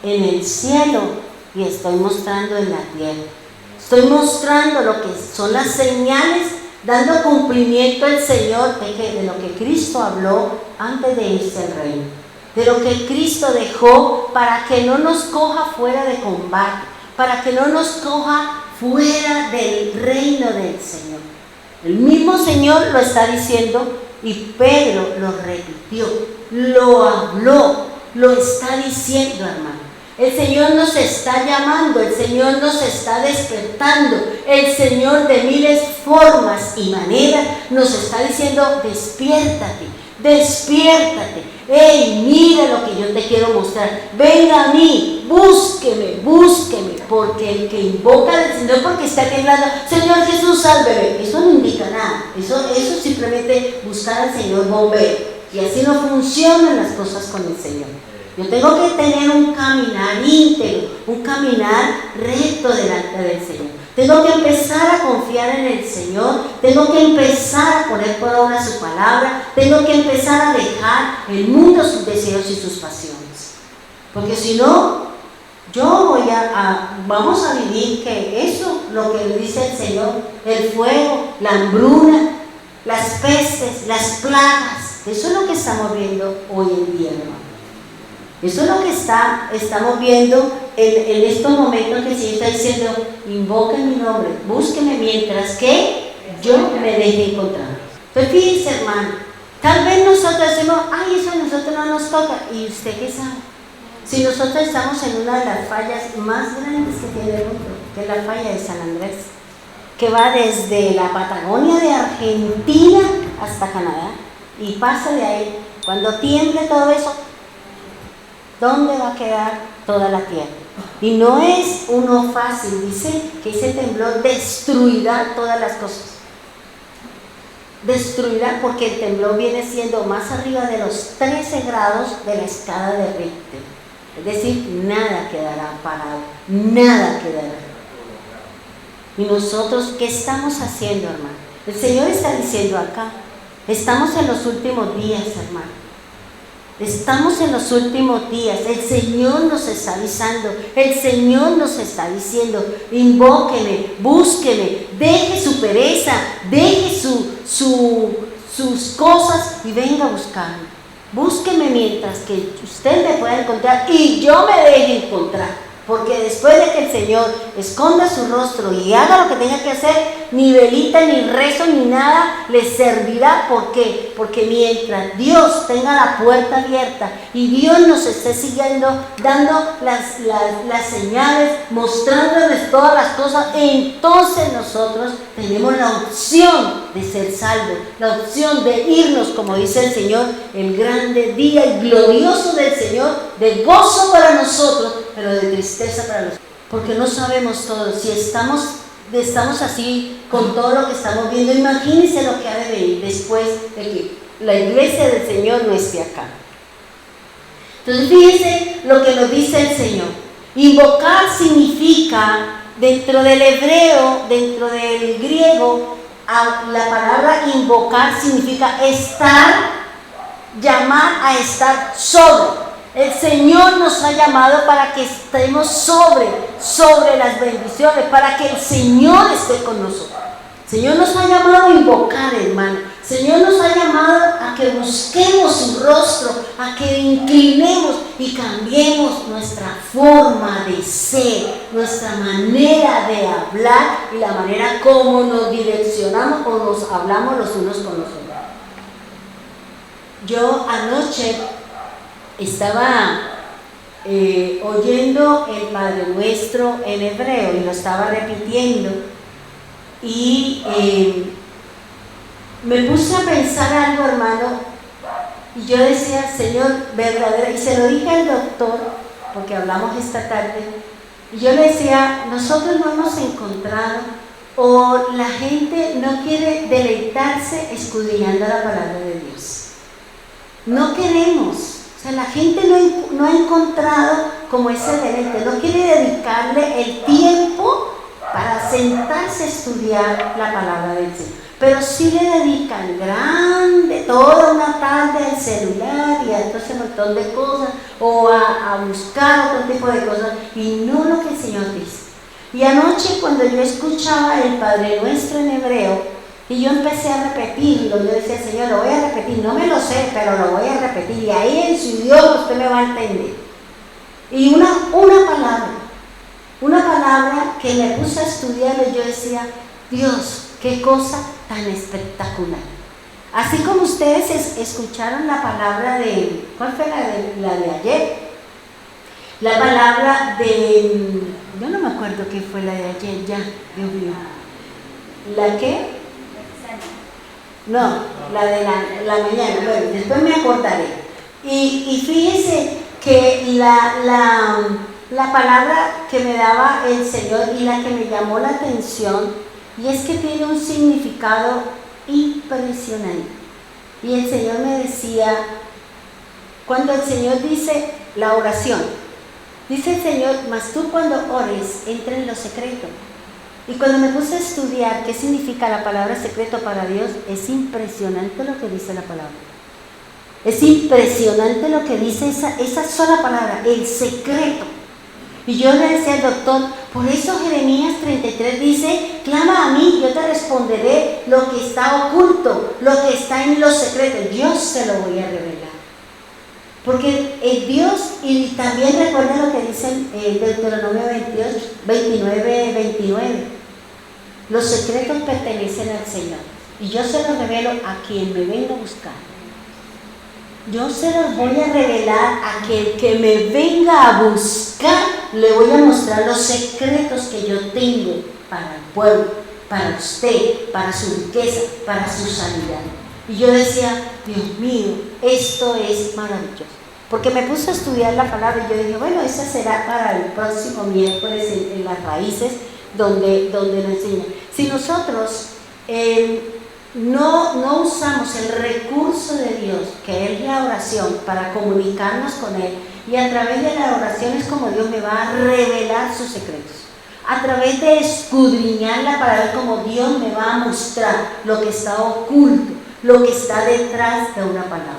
en el cielo y estoy mostrando en la tierra. Estoy mostrando lo que son las señales, dando cumplimiento al Señor de lo que Cristo habló antes de irse al reino. De lo que Cristo dejó para que no nos coja fuera de combate, para que no nos coja fuera del reino del Señor. El mismo Señor lo está diciendo y Pedro lo repitió, lo habló, lo está diciendo, hermano. El Señor nos está llamando, el Señor nos está despertando, el Señor de miles formas y maneras nos está diciendo, despiértate, despiértate, hey, mira lo que yo te quiero mostrar, venga a mí, búsqueme, búsqueme, porque el que invoca al Señor, porque está temblando, Señor Jesús, sálveme, eso no indica nada, eso es simplemente buscar al Señor bombero, y así no funcionan las cosas con el Señor. Yo tengo que tener un caminar íntegro, un caminar recto delante del Señor. Tengo que empezar a confiar en el Señor, tengo que empezar a poner por obra su palabra, tengo que empezar a dejar el mundo sus deseos y sus pasiones. Porque si no, vamos a vivir que eso, lo que dice el Señor, el fuego, la hambruna, las pestes, las plagas, eso es lo que estamos viendo hoy en día, hermano. Eso es lo que estamos viendo en estos momentos que el Señor está diciendo, invoquen mi nombre, búsquenme mientras que yo me deje encontrar. Entonces fíjense, hermano, tal vez nosotros decimos, ay, eso a nosotros no nos toca, y usted qué sabe, si nosotros estamos en una de las fallas más grandes que tiene el mundo, que es la falla de San Andrés, que va desde la Patagonia de Argentina hasta Canadá, y pasa de ahí, cuando tiemble todo eso, ¿dónde va a quedar toda la tierra? Y no es uno fácil, dice que ese temblor destruirá todas las cosas. Destruirá porque el temblor viene siendo más arriba de los 13 grados de la escala de Richter. Es decir, nada quedará parado, nada quedará. ¿Y nosotros qué estamos haciendo, hermano? El Señor está diciendo acá, estamos en los últimos días, hermano. Estamos en los últimos días, el Señor nos está avisando, el Señor nos está diciendo, invóqueme, búsqueme, deje su pereza, deje sus cosas y venga a buscarme. Búsqueme mientras que usted me pueda encontrar y yo me deje encontrar. Porque después de que el Señor esconda su rostro y haga lo que tenga que hacer, ni velita, ni rezo, ni nada le servirá. ¿Por qué? Porque mientras Dios tenga la puerta abierta y Dios nos esté siguiendo, dando las señales, mostrándoles todas las cosas, entonces nosotros tenemos la opción de ser salvos, la opción de irnos, como dice el Señor, el grande día y glorioso del Señor, de gozo para nosotros, pero de tristeza para los, porque no sabemos todo. Si estamos así con todo lo que estamos viendo, imagínense lo que ha de venir después de que la iglesia del Señor no esté acá. Entonces fíjense lo que nos dice el Señor. Invocar significa, dentro del hebreo, dentro del griego, la palabra invocar significa estar, llamar a estar sobre. El Señor nos ha llamado para que estemos sobre las bendiciones, para que el Señor esté con nosotros. El Señor nos ha llamado a invocar, hermano. El Señor nos ha llamado a que busquemos su rostro, a que inclinemos y cambiemos nuestra forma de ser, nuestra manera de hablar y la manera como nos direccionamos o nos hablamos los unos con los otros. Yo anoche estaba oyendo el Padre Nuestro en hebreo y lo estaba repitiendo y me puse a pensar algo, hermano, y yo decía, Señor, verdadero, y se lo dije al doctor, porque hablamos esta tarde, y yo le decía, nosotros no hemos encontrado, o la gente no quiere deleitarse escudriñando la palabra de Dios. No queremos. O sea, la gente no ha encontrado como ese deleite, no quiere dedicarle el tiempo para sentarse a estudiar la palabra del Señor. Pero sí le dedican toda una tarde al celular y a entonces un montón de cosas, o a buscar otro tipo de cosas, y no lo que el Señor dice. Y anoche cuando yo escuchaba el Padre Nuestro en hebreo, y yo empecé a repetirlo, yo decía, Señor, lo voy a repetir, no me lo sé, pero lo voy a repetir, y ahí en su idioma usted me va a entender. Y una palabra que me puse a estudiar, y yo decía, Dios, qué cosa tan espectacular. Así como ustedes escucharon la palabra de, ¿cuál fue la de ayer? La palabra de, yo no me acuerdo qué fue la de ayer, ya, Dios mío. ¿La qué? No, la de la mañana, bueno, después me acordaré. Y fíjense que la palabra que me daba el Señor y la que me llamó la atención, y es que tiene un significado impresionante. Y el Señor me decía, cuando el Señor dice la oración, dice el Señor, mas tú cuando ores, entra en lo secreto. Y cuando me puse a estudiar qué significa la palabra secreto para Dios, es impresionante lo que dice la palabra. Es impresionante lo que dice esa sola palabra, el secreto. Y yo le decía al doctor, por eso Jeremías 33 dice, clama a mí, yo te responderé lo que está oculto, lo que está en los secretos, yo se lo voy a revelar. Porque Dios, y también recuerda lo que dice Deuteronomio 29, los secretos pertenecen al Señor, y yo se los revelo a quien me venga a buscar. Yo se los voy a revelar a que me venga a buscar, le voy a mostrar los secretos que yo tengo para el pueblo, para usted, para su riqueza, para su sanidad. Y yo decía, Dios mío, esto es maravilloso. Porque me puse a estudiar la palabra y yo dije, bueno, esa será para el próximo miércoles en las raíces donde lo enseñan. Si nosotros no usamos el recurso de Dios, que es la oración, para comunicarnos con Él, y a través de la oración es como Dios me va a revelar sus secretos. A través de escudriñarla para ver cómo Dios me va a mostrar lo que está oculto, lo que está detrás de una palabra.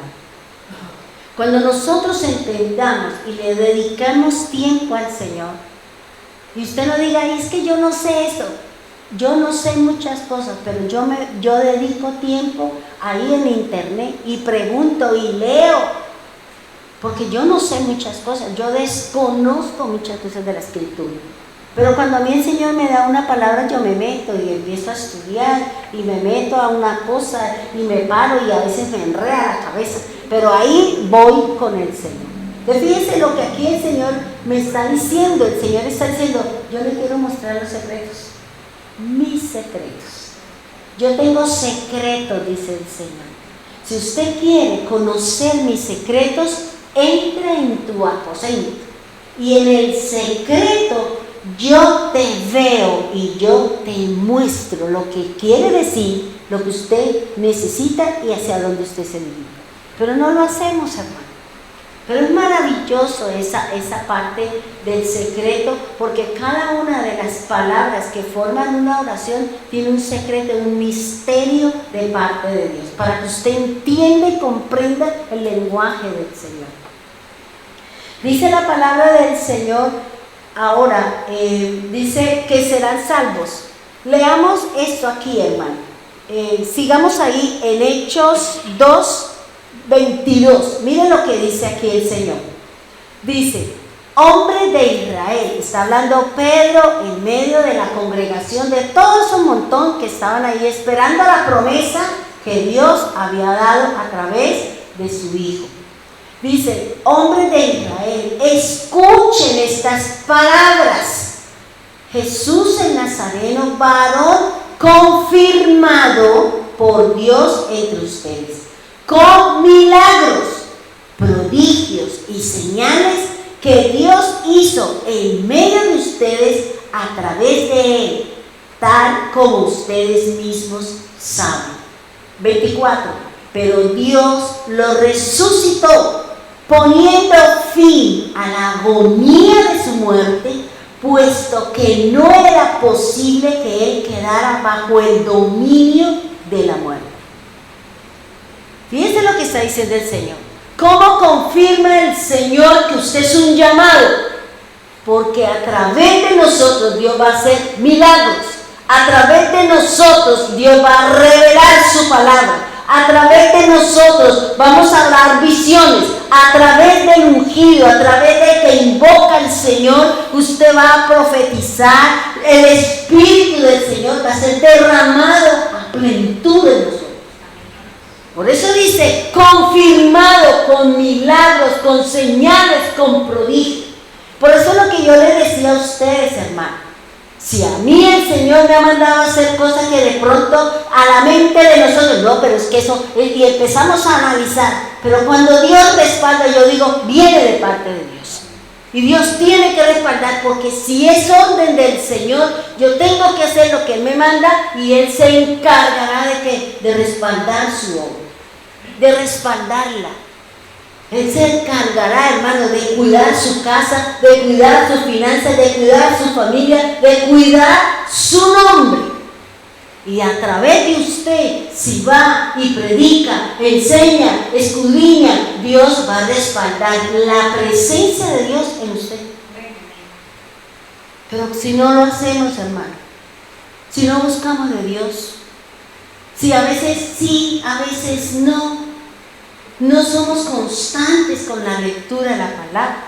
Cuando nosotros entendamos y le dedicamos tiempo al Señor, y usted no diga, es que yo no sé esto, yo no sé muchas cosas, pero yo dedico tiempo ahí en internet y pregunto y leo, porque yo no sé muchas cosas, yo desconozco muchas cosas de la Escritura. Pero cuando a mí el Señor me da una palabra, yo me meto y empiezo a estudiar y me meto a una cosa y me paro y a veces me enreda la cabeza, pero ahí voy con el Señor. Entonces fíjense lo que aquí el Señor me está diciendo. El Señor está diciendo, yo le quiero mostrar los secretos, mis secretos. Yo tengo secretos, dice el Señor. Si usted quiere conocer mis secretos, entra en tu aposento y en el secreto yo te veo y yo te muestro lo que quiere decir, lo que usted necesita y hacia dónde usted se dirige. Pero no lo hacemos, hermano. Pero es maravilloso esa parte del secreto, porque cada una de las palabras que forman una oración tiene un secreto, un misterio de parte de Dios, para que usted entienda y comprenda el lenguaje del Señor. Dice la palabra del Señor ahora, dice que serán salvos. Leamos esto aquí, hermano. Sigamos ahí en Hechos 2:22. Miren lo que dice aquí el Señor. Dice: hombres de Israel, está hablando Pedro en medio de la congregación de todo ese montón que estaban ahí esperando la promesa que Dios había dado a través de su Hijo. Dice: hombres de Israel, escuchen estas palabras. Jesús el Nazareno, varón confirmado por Dios entre ustedes, con milagros, prodigios y señales que Dios hizo en medio de ustedes a través de Él, tal como ustedes mismos saben. 24. Pero Dios lo resucitó, poniendo fin a la agonía de su muerte, puesto que no era posible que Él quedara bajo el dominio de la muerte. Fíjense lo que está diciendo el Señor. ¿Cómo confirma el Señor que usted es un llamado? Porque a través de nosotros Dios va a hacer milagros. A través de nosotros Dios va a revelar su palabra. A través de nosotros vamos a dar visiones. A través del ungido, a través de que invoca al Señor, usted va a profetizar. El Espíritu del Señor va a ser derramado a plenitud de nosotros. Por eso dice, confirmado con milagros, con señales, con prodigios. Por eso es lo que yo les decía a ustedes, hermanos. Si a mí el Señor me ha mandado a hacer cosas que de pronto a la mente de nosotros, no, pero es que eso, y empezamos a analizar. Pero cuando Dios respalda, yo digo, viene de parte de Dios. Y Dios tiene que respaldar, porque si es orden del Señor, yo tengo que hacer lo que Él me manda y Él se encargará de respaldar su obra, de respaldarla. Él se encargará, hermano, de cuidar su casa, de cuidar sus finanzas, de cuidar su familia, de cuidar su nombre. Y a través de usted, si va y predica, enseña, escudriña, Dios va a respaldar la presencia de Dios en usted. Pero si no lo hacemos, hermano, si no buscamos de Dios, si a veces sí, a veces no somos constantes con la lectura de la palabra,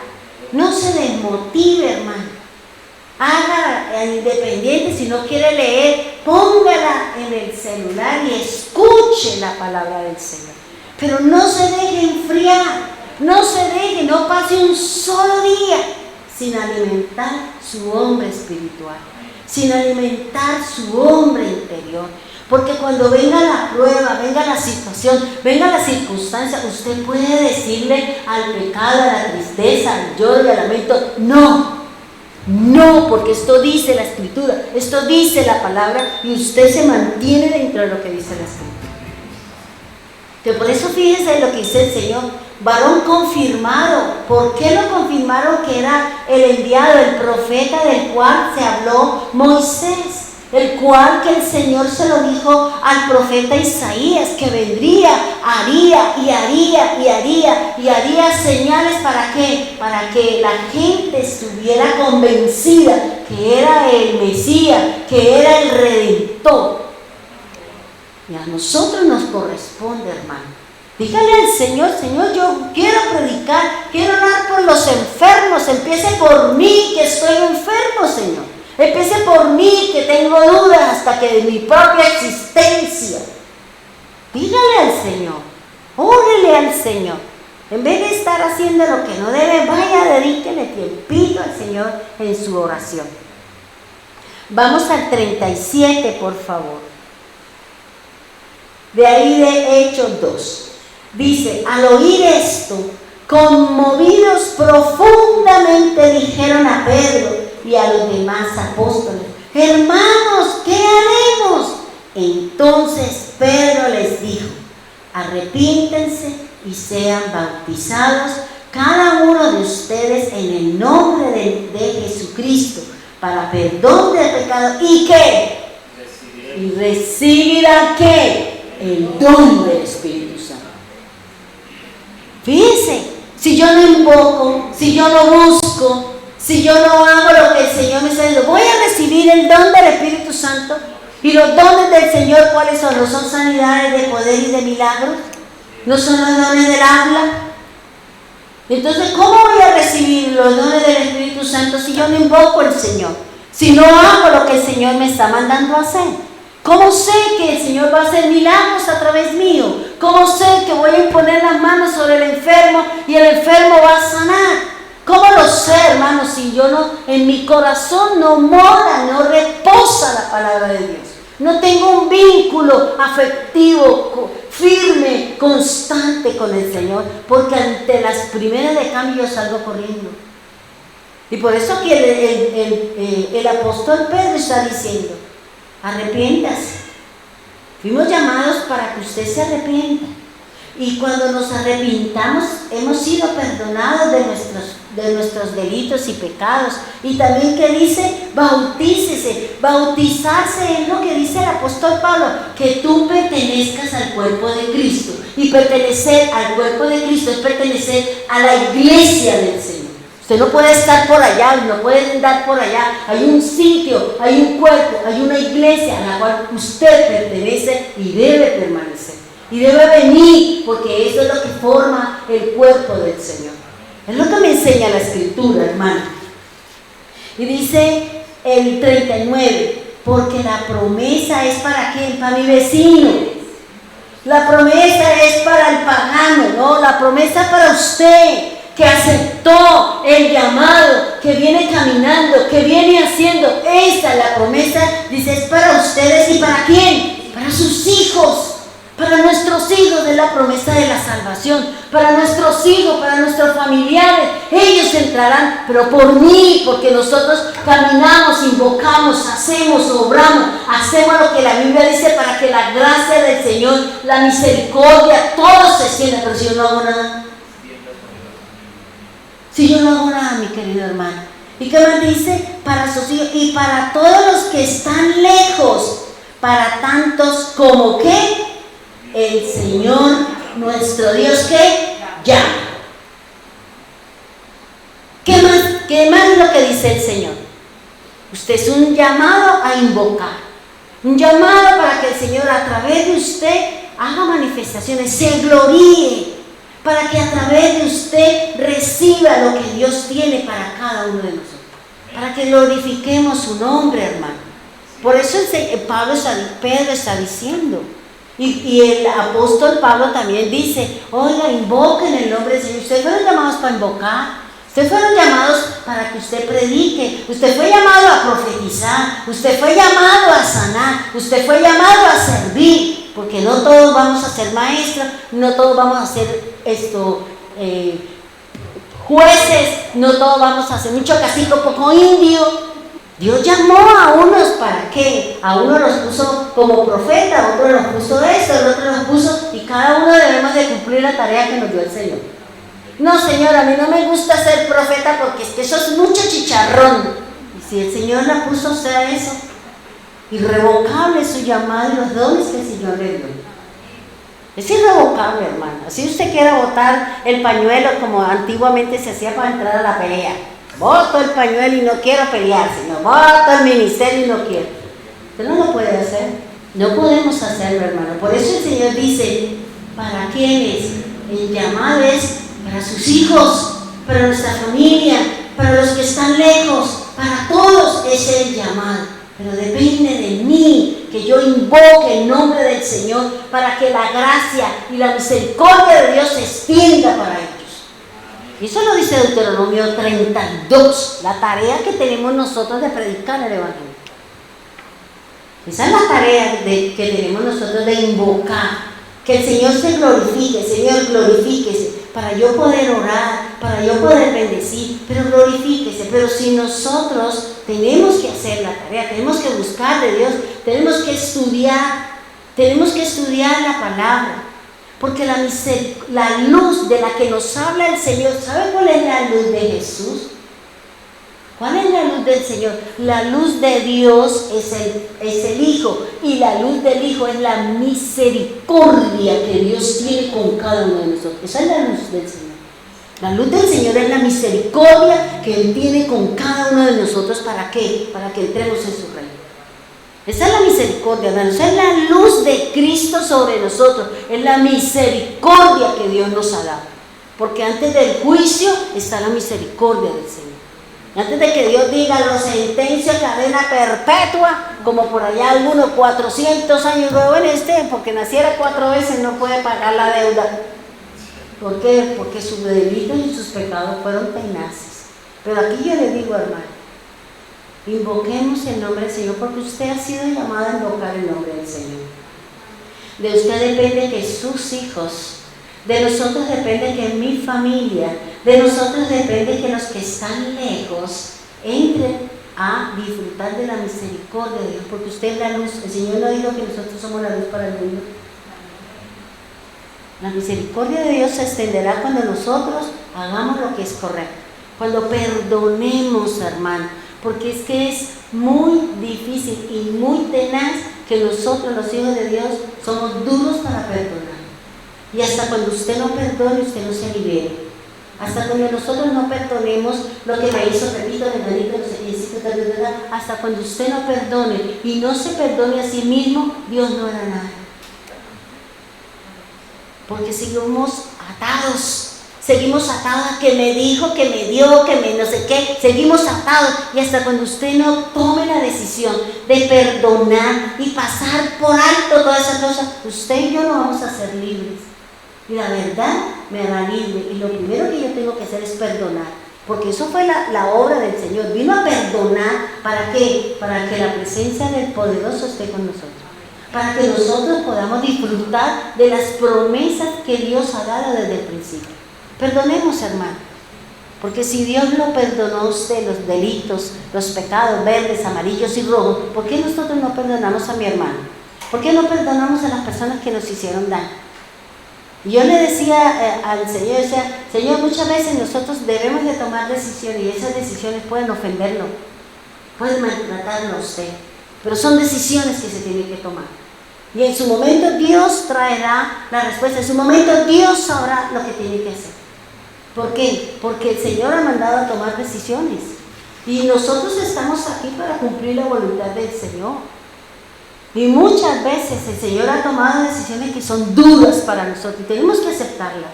no se desmotive, hermano. Haga independiente, si no quiere leer, póngala en el celular y escuche la palabra del Señor. Pero no se deje enfriar, no pase un solo día sin alimentar su hombre espiritual, sin alimentar su hombre interior. Porque cuando venga la prueba, venga la situación, venga la circunstancia, usted puede decirle al pecado, a la tristeza, al lloro y al lamento, no, porque esto dice la Escritura, esto dice la palabra, y usted se mantiene dentro de lo que dice la Escritura. Que por eso fíjense lo que dice el Señor, varón confirmado. ¿Por qué lo confirmaron? Que era el enviado, el profeta del cual se habló Moisés, el cual que el Señor se lo dijo al profeta Isaías, que vendría, haría señales. ¿Para qué? Para que la gente estuviera convencida que era el Mesías, que era el Redentor. Y a nosotros nos corresponde, hermano. Dígale al Señor, Señor, yo quiero predicar, quiero orar por los enfermos, empiece por mí que estoy enfermo, Señor. Empiece por mí que tengo dudas hasta que de mi propia existencia. Dígale al Señor, órele al Señor. En vez de estar haciendo lo que no debe, vaya, dedíquele tiempito al Señor en su oración. Vamos al 37, por favor. De ahí de Hechos 2. Dice, al oír esto, conmovidos profundamente dijeron a Pedro y a los demás apóstoles, hermanos, ¿qué haremos? Entonces Pedro les dijo, arrepiéntense y sean bautizados cada uno de ustedes en el nombre de Jesucristo para perdón del pecado y ¿qué? Y recibirá ¿qué? El don del Espíritu Santo. Fíjense, si yo no invoco, si yo no busco, si yo no hago lo que el Señor me está diciendo, voy a recibir el don del Espíritu Santo. Y los dones del Señor, ¿cuáles son? ¿No son sanidades de poder y de milagros? ¿No son los dones del habla? Entonces, ¿cómo voy a recibir los dones del Espíritu Santo si yo no invoco al Señor? Si no hago lo que el Señor me está mandando a hacer. ¿Cómo sé que el Señor va a hacer milagros a través mío? ¿Cómo sé que voy a imponer las manos sobre el enfermo y el enfermo va a sanar? ¿Cómo lo sé, hermanos, si yo no, en mi corazón no mora, no reposa la palabra de Dios? No tengo un vínculo afectivo, firme, constante con el Señor, porque ante las primeras de cambio yo salgo corriendo. Y por eso que el apóstol Pedro está diciendo, arrepiéntase. Fuimos llamados para que usted se arrepienta. Y cuando nos arrepintamos, hemos sido perdonados de nuestros delitos y pecados. Y también que dice, bautícese. Bautizarse es lo que dice el apóstol Pablo, que tú pertenezcas al cuerpo de Cristo. Y pertenecer al cuerpo de Cristo es pertenecer a la iglesia del Señor. Usted no puede estar por allá, no puede andar por allá. Hay un sitio, hay un cuerpo, hay una iglesia a la cual usted pertenece y debe permanecer. Y debe venir, porque eso es lo que forma el cuerpo del Señor. Es lo que me enseña la Escritura, hermano. Y dice el 39, porque la promesa es para quién, para mi vecino. La promesa es para el pagano, ¿no? La promesa es para usted, que aceptó el llamado, que viene caminando, que viene haciendo. Esta es la promesa, dice, es para ustedes. ¿Y para quién? Para sus hijos. Para nuestros hijos es la promesa de la salvación. Para nuestros hijos, para nuestros familiares, ellos entrarán, pero por mí, porque nosotros caminamos, invocamos, hacemos, obramos, hacemos lo que la Biblia dice para que la gracia del Señor, la misericordia, todo se extienda. Pero si yo no hago nada, si yo no hago nada, mi querido hermano. ¿Y qué más dice? Para sus hijos y para todos los que están lejos, para tantos como que el Señor nuestro Dios que llama. ¿Qué más es lo que dice el Señor? Usted es un llamado a invocar, un llamado para que el Señor a través de usted haga manifestaciones, se gloríe, para que a través de usted reciba lo que Dios tiene para cada uno de nosotros, para que glorifiquemos su nombre, hermano. Por eso Pedro está diciendo. Y el apóstol Pablo también dice, oiga, invoquen el nombre del Señor. Ustedes fueron llamados para invocar, ustedes fueron llamados para que usted predique, usted fue llamado a profetizar, usted fue llamado a sanar, usted fue llamado a servir, porque no todos vamos a ser maestros, no todos vamos a ser jueces, no todos vamos a ser mucho cacique, poco indio. Dios llamó a unos para qué, a uno los puso como profeta, a otro los puso esto, a otro los puso, y cada uno debemos de cumplir la tarea que nos dio el Señor. No, Señor, a mí no me gusta ser profeta porque es que eso es mucho chicharrón. Y si el Señor la puso a usted a eso, irrevocable su llamado y los dones que el Señor le dio. Es irrevocable, hermano. Así usted quiera botar el pañuelo como antiguamente se hacía para entrar a la pelea. Boto el pañuelo y no quiero pelear, Señor. Boto el ministerio y no quiero. Usted no lo puede hacer. No podemos hacerlo, hermano. Por eso el Señor dice, ¿para quiénes? El llamado es para sus hijos, para nuestra familia, para los que están lejos, para todos es el llamado. Pero depende de mí que yo invoque el nombre del Señor para que la gracia y la misericordia de Dios se extienda para ellos. Y eso lo dice Deuteronomio 32, la tarea que tenemos nosotros de predicar el Evangelio. Esa es la tarea que tenemos nosotros de invocar, que el Señor se glorifique, Señor, glorifíquese, para yo poder orar, para yo poder bendecir, pero glorifíquese. Pero si nosotros tenemos que hacer la tarea, tenemos que buscar de Dios, tenemos que estudiar la palabra, Porque la luz de la que nos habla el Señor, ¿sabe cuál es la luz de Jesús? ¿Cuál es la luz del Señor? La luz de Dios es el Hijo, y la luz del Hijo es la misericordia que Dios tiene con cada uno de nosotros. Esa es la luz del Señor. La luz del Señor es la misericordia que Él tiene con cada uno de nosotros. ¿Para qué? Para que entremos en su reino. Esa es la misericordia, hermanos. Esa es la luz de Cristo sobre nosotros. Es la misericordia que Dios nos ha dado. Porque antes del juicio está la misericordia del Señor. Antes de que Dios diga, lo sentencio a cadena perpetua, como por allá algunos 400 años luego porque naciera 4 veces no puede pagar la deuda. ¿Por qué? Porque sus delitos y sus pecados fueron tenaces. Pero aquí yo le digo, hermano, invoquemos el nombre del Señor, porque usted ha sido llamado a invocar el nombre del Señor. De usted depende que sus hijos, de nosotros depende que mi familia, de nosotros depende que los que están lejos entren a disfrutar de la misericordia de Dios, porque usted es la luz. El Señor no dijo que nosotros somos la luz para el mundo. La misericordia de Dios se extenderá cuando nosotros hagamos lo que es correcto, cuando perdonemos, hermano, porque es que es muy difícil y muy tenaz que nosotros, los hijos de Dios, somos duros para perdonar. Y hasta cuando usted no perdone, usted no se libera. Hasta cuando nosotros no perdonemos lo que me hizo, repito, hasta cuando usted no perdone y no se perdone a sí mismo, Dios no hará nada. Porque seguimos atados a que me dijo, que me dio, que me no sé qué, seguimos atados. Y hasta cuando usted no tome la decisión de perdonar y pasar por alto todas esas cosas, usted y yo no vamos a ser libres. Y la verdad me hará libre. Y lo primero que yo tengo que hacer es perdonar. Porque eso fue la obra del Señor. Vino a perdonar, ¿para qué? Para que la presencia del poderoso esté con nosotros. Para que nosotros podamos disfrutar de las promesas que Dios ha dado desde el principio. Perdonemos, hermano. Porque si Dios lo perdonó a usted, los delitos, los pecados verdes, amarillos y rojos, ¿por qué nosotros no perdonamos a mi hermano? ¿Por qué no perdonamos a las personas que nos hicieron daño? Y yo le decía al Señor, Señor, muchas veces nosotros debemos de tomar decisiones y esas decisiones pueden ofenderlo, pueden maltratarlo a usted, pero son decisiones que se tienen que tomar. Y en su momento Dios traerá la respuesta, en su momento Dios sabrá lo que tiene que hacer. ¿Por qué? Porque el Señor ha mandado a tomar decisiones y nosotros estamos aquí para cumplir la voluntad del Señor. Y muchas veces el Señor ha tomado decisiones que son duras para nosotros y tenemos que aceptarlas.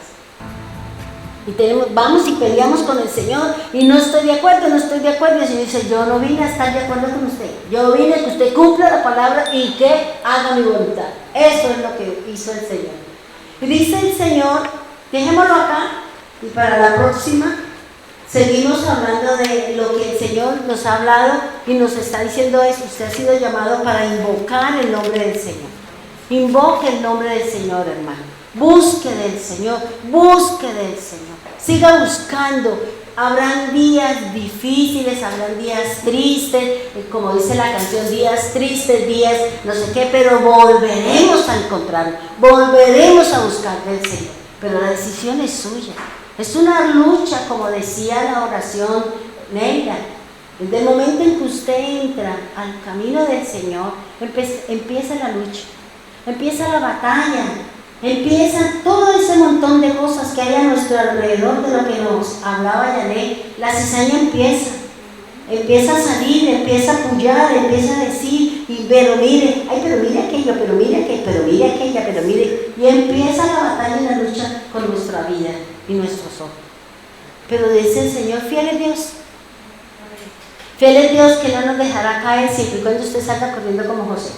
Y vamos y peleamos con el Señor y no estoy de acuerdo. Y el Señor dice, yo no vine a estar de acuerdo con usted. Yo vine a que usted cumpla la palabra y que haga mi voluntad. Eso es lo que hizo el Señor. Y dice el Señor, dejémoslo acá y para la próxima seguimos hablando de lo que el Señor nos ha hablado y nos está diciendo eso. Usted ha sido llamado para invocar el nombre del Señor. Invoque el nombre del Señor, hermano. Busque del Señor, busque del Señor. Siga buscando. Habrán días difíciles, habrán días tristes, como dice la canción, días tristes, días no sé qué, pero volveremos a encontrarlo, volveremos a buscar del Señor. Pero la decisión es suya. Es una lucha, como decía la oración Neida. Desde el momento en que usted entra al camino del Señor, empieza la lucha, empieza la batalla, empieza todo ese montón de cosas que hay a nuestro alrededor, de lo que nos hablaba Yané. La cizaña empieza a salir, empieza a pullar, empieza a decir, pero mire, ay, pero mire aquello, pero mire aquello, pero mire aquella, pero mire, y empieza la batalla y la lucha con nuestra vida y nuestros ojos. Pero dice el Señor, fiel es Dios. Fiel es Dios, que no nos dejará caer siempre y cuando usted salga corriendo como José.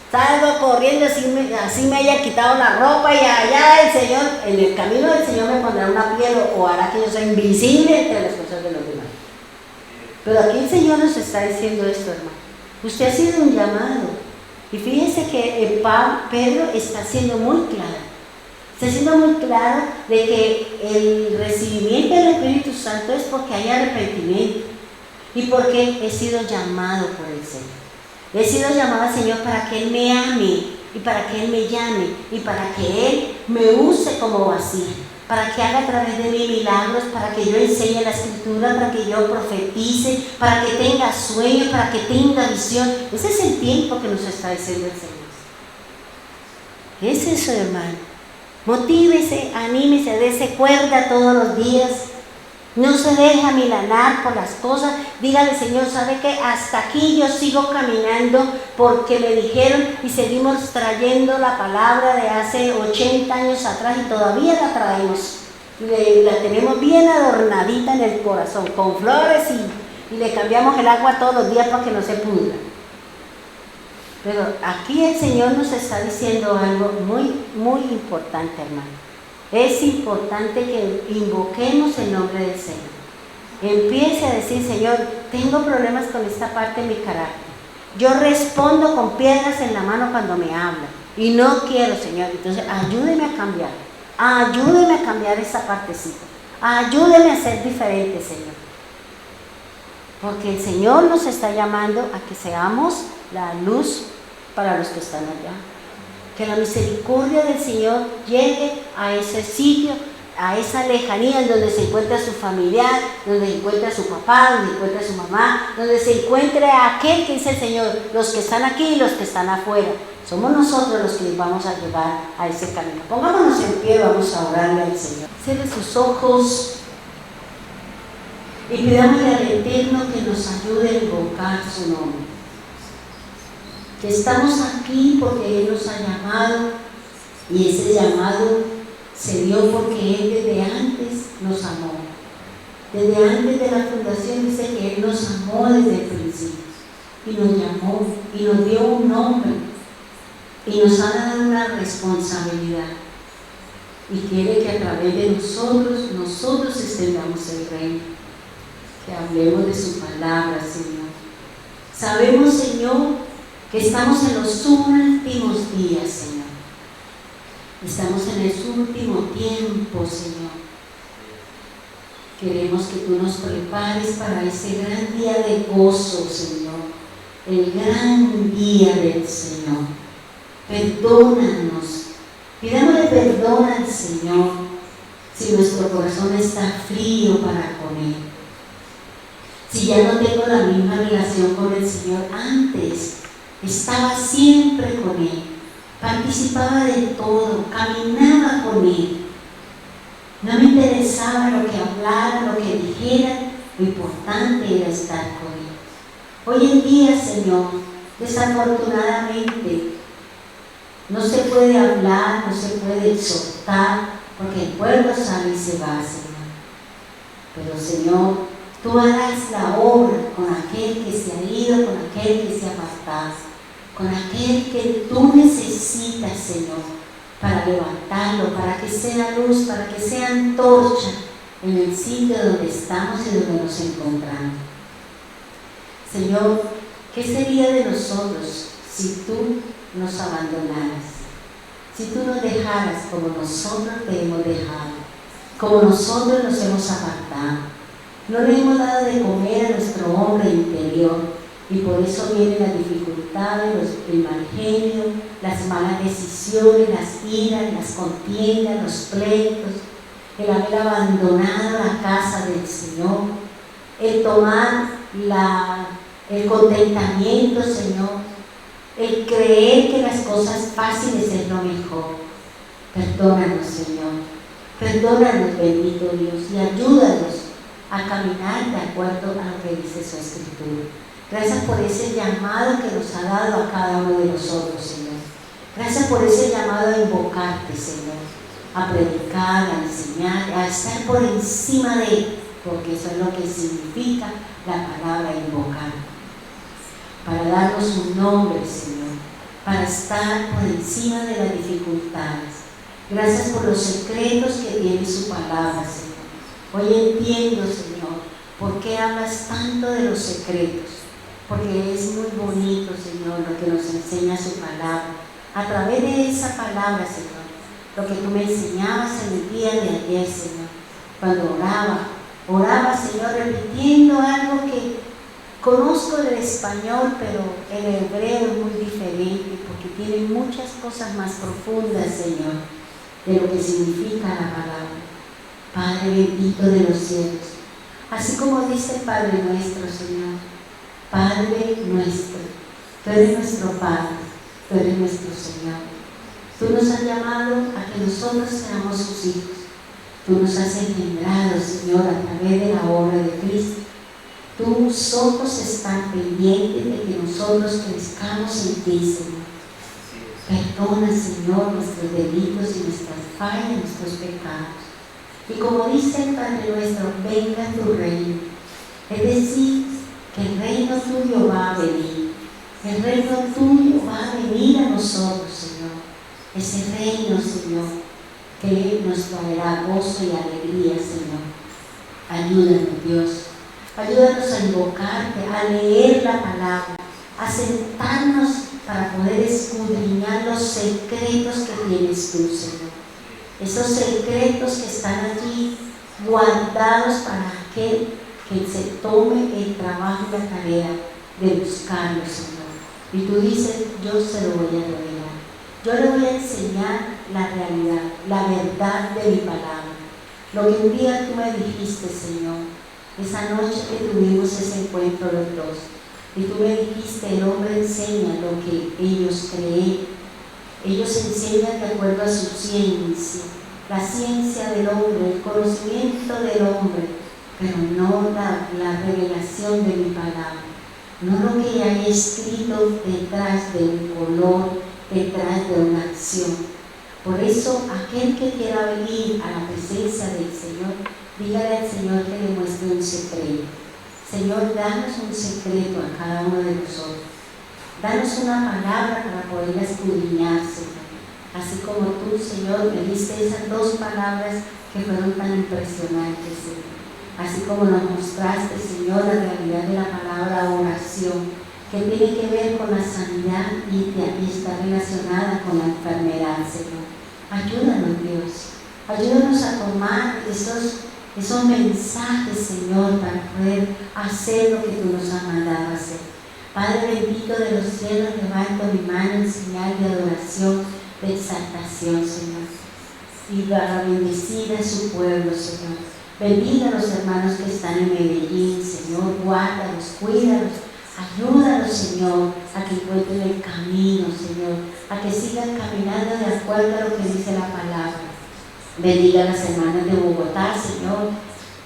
Salgo corriendo, así me haya quitado la ropa y allá el Señor, en el camino del Señor me pondrá una piel o hará que yo sea invisible entre las cosas de los demás. Pero aquí el Señor nos está diciendo esto, hermano. Usted ha sido un llamado. Y fíjense que Pedro está siendo muy claro. Está siendo muy claro de que el recibimiento del Espíritu Santo es porque hay arrepentimiento y porque he sido llamado por el Señor. He sido llamado al Señor para que Él me ame, y para que Él me llame y para que Él me use como vasija, para que haga a través de mí milagros, para que yo enseñe la escritura, para que yo profetice, para que tenga sueños, para que tenga visión. Ese es el tiempo que nos está diciendo el Señor. Es eso, hermano. Motívese, anímese, dése cuerda todos los días. No se deje amilanar por las cosas. Dígale, Señor, ¿sabe qué? Hasta aquí yo sigo caminando porque me dijeron y seguimos trayendo la palabra de hace 80 años atrás y todavía la traemos. La tenemos bien adornadita en el corazón, con flores y le cambiamos el agua todos los días para que no se pudra. Pero aquí el Señor nos está diciendo algo muy, muy importante, hermano. Es importante que invoquemos el nombre del Señor. Empiece a decir, Señor, tengo problemas con esta parte de mi carácter. Yo respondo con piedras en la mano cuando me hablan. Y no quiero, Señor. Entonces, ayúdeme a cambiar. Ayúdeme a cambiar esa partecita. Ayúdeme a ser diferente, Señor. Porque el Señor nos está llamando a que seamos la luz para los que están allá. Que la misericordia del Señor llegue a ese sitio, a esa lejanía en donde se encuentra su familiar, donde se encuentra su papá, donde se encuentra su mamá, donde se encuentre aquel que dice el Señor, los que están aquí y los que están afuera. Somos nosotros los que vamos a llevar a ese camino. Pongámonos en pie, vamos a orarle al Señor. Cierre sus ojos y pidámosle al Eterno que nos ayude a invocar su nombre. Que estamos aquí porque Él nos ha llamado y ese llamado se dio porque Él desde antes nos amó. Desde antes de la fundación dice que Él nos amó desde el principio y nos llamó y nos dio un nombre y nos ha dado una responsabilidad y quiere que a través de nosotros extendamos el reino, que hablemos de su palabra, Señor. Sabemos, Señor, que estamos en los últimos días, Señor. Estamos en el último tiempo, Señor. Queremos que tú nos prepares para ese gran día de gozo, Señor. El gran día del Señor. Perdónanos. Pidámosle perdón al Señor si nuestro corazón está frío para con Él. Si ya no tengo la misma relación con el Señor antes. Estaba siempre con Él, participaba de todo, caminaba con Él. No me interesaba lo que hablara, lo que dijera, lo importante era estar con Él. Hoy en día, Señor, desafortunadamente, no se puede hablar, no se puede exhortar, porque el pueblo sale y se va, Señor. Pero, Señor, tú harás la obra con aquel que se ha ido, con aquel que se ha apartado, con aquel que tú necesitas, Señor, para levantarlo, para que sea luz, para que sea antorcha en el sitio donde estamos y donde nos encontramos. Señor, ¿qué sería de nosotros si tú nos abandonaras? Si tú nos dejaras como nosotros te hemos dejado, como nosotros nos hemos apartado. No le hemos dado de comer a nuestro hombre interior y por eso vienen las dificultades, el mal genio, las malas decisiones, las iras, las contiendas, los pleitos, el haber abandonado la casa del Señor, el tomar el contentamiento, Señor, el creer que las cosas fáciles es lo mejor. Perdónanos, Señor, perdónanos, bendito Dios, y ayúdanos a caminar de acuerdo a lo que dice su Escritura. Gracias por ese llamado que nos ha dado a cada uno de nosotros, Señor. Gracias por ese llamado a invocarte, Señor, a predicar, a enseñar, a estar por encima de Él, porque eso es lo que significa la palabra invocar. Para darnos un nombre, Señor, para estar por encima de las dificultades. Gracias por los secretos que tiene su palabra, Señor. Hoy entiendo, Señor, por qué hablas tanto de los secretos, porque es muy bonito, Señor, lo que nos enseña su palabra. A través de esa palabra, Señor, lo que tú me enseñabas en el día de ayer, Señor, cuando oraba, Señor, repitiendo algo que conozco del español, pero el hebreo es muy diferente, porque que tiene muchas cosas más profundas, Señor, de lo que significa la palabra. Padre bendito de los cielos, así como dice el Padre nuestro, Señor, Padre nuestro, tú eres nuestro Padre, tú eres nuestro Señor. Tú nos has llamado a que nosotros seamos sus hijos. Tú nos has engendrado, Señor, a través de la obra de Cristo. Tus ojos están pendientes de que nosotros crezcamos en ti, Señor. Perdona, Señor, nuestros delitos y nuestras fallas, nuestros pecados. Y como dice el Padre nuestro, venga tu reino. Es decir, que el reino tuyo va a venir. El reino tuyo va a venir a nosotros, Señor. Ese reino, Señor, que nos traerá gozo y alegría, Señor. Ayúdanos, Dios. Ayúdanos a invocarte, a leer la palabra, a sentarnos para poder escudriñar los secretos que tienes tú, Señor. Esos secretos que están allí guardados para aquel que se tome el trabajo y la tarea de buscarlos, Señor. Y tú dices, yo se lo voy a revelar. Yo le voy a enseñar la realidad, la verdad de mi palabra. Lo que un día tú me dijiste, Señor, esa noche que tuvimos ese encuentro los dos, y tú me dijiste, el hombre enseña lo que ellos creen. Ellos enseñan de acuerdo a su ciencia, la ciencia del hombre, el conocimiento del hombre, pero no la revelación de mi palabra, no lo que hay escrito detrás de un color, detrás de una acción. Por eso, aquel que quiera venir a la presencia del Señor, dígale al Señor que le muestre un secreto. Señor, danos un secreto a cada uno de nosotros. Danos una palabra para poderla escudriñar, Señor. Así como tú, Señor, me diste esas dos palabras que fueron tan impresionantes, Señor. Así como nos mostraste, Señor, la realidad de la palabra oración, que tiene que ver con la sanidad y está relacionada con la enfermedad, Señor. Ayúdanos, Dios. Ayúdanos a tomar esos mensajes, Señor, para poder hacer lo que tú nos has mandado a hacer. Padre bendito de los cielos, levanto mi mano en señal de adoración, de exaltación, Señor. Y para bendecir a su pueblo, Señor. Bendiga a los hermanos que están en Medellín, Señor. Guárdalos, cuídalos. Ayúdalos, Señor, a que encuentren el camino, Señor. A que sigan caminando de acuerdo a lo que dice la palabra. Bendiga a las hermanas de Bogotá, Señor.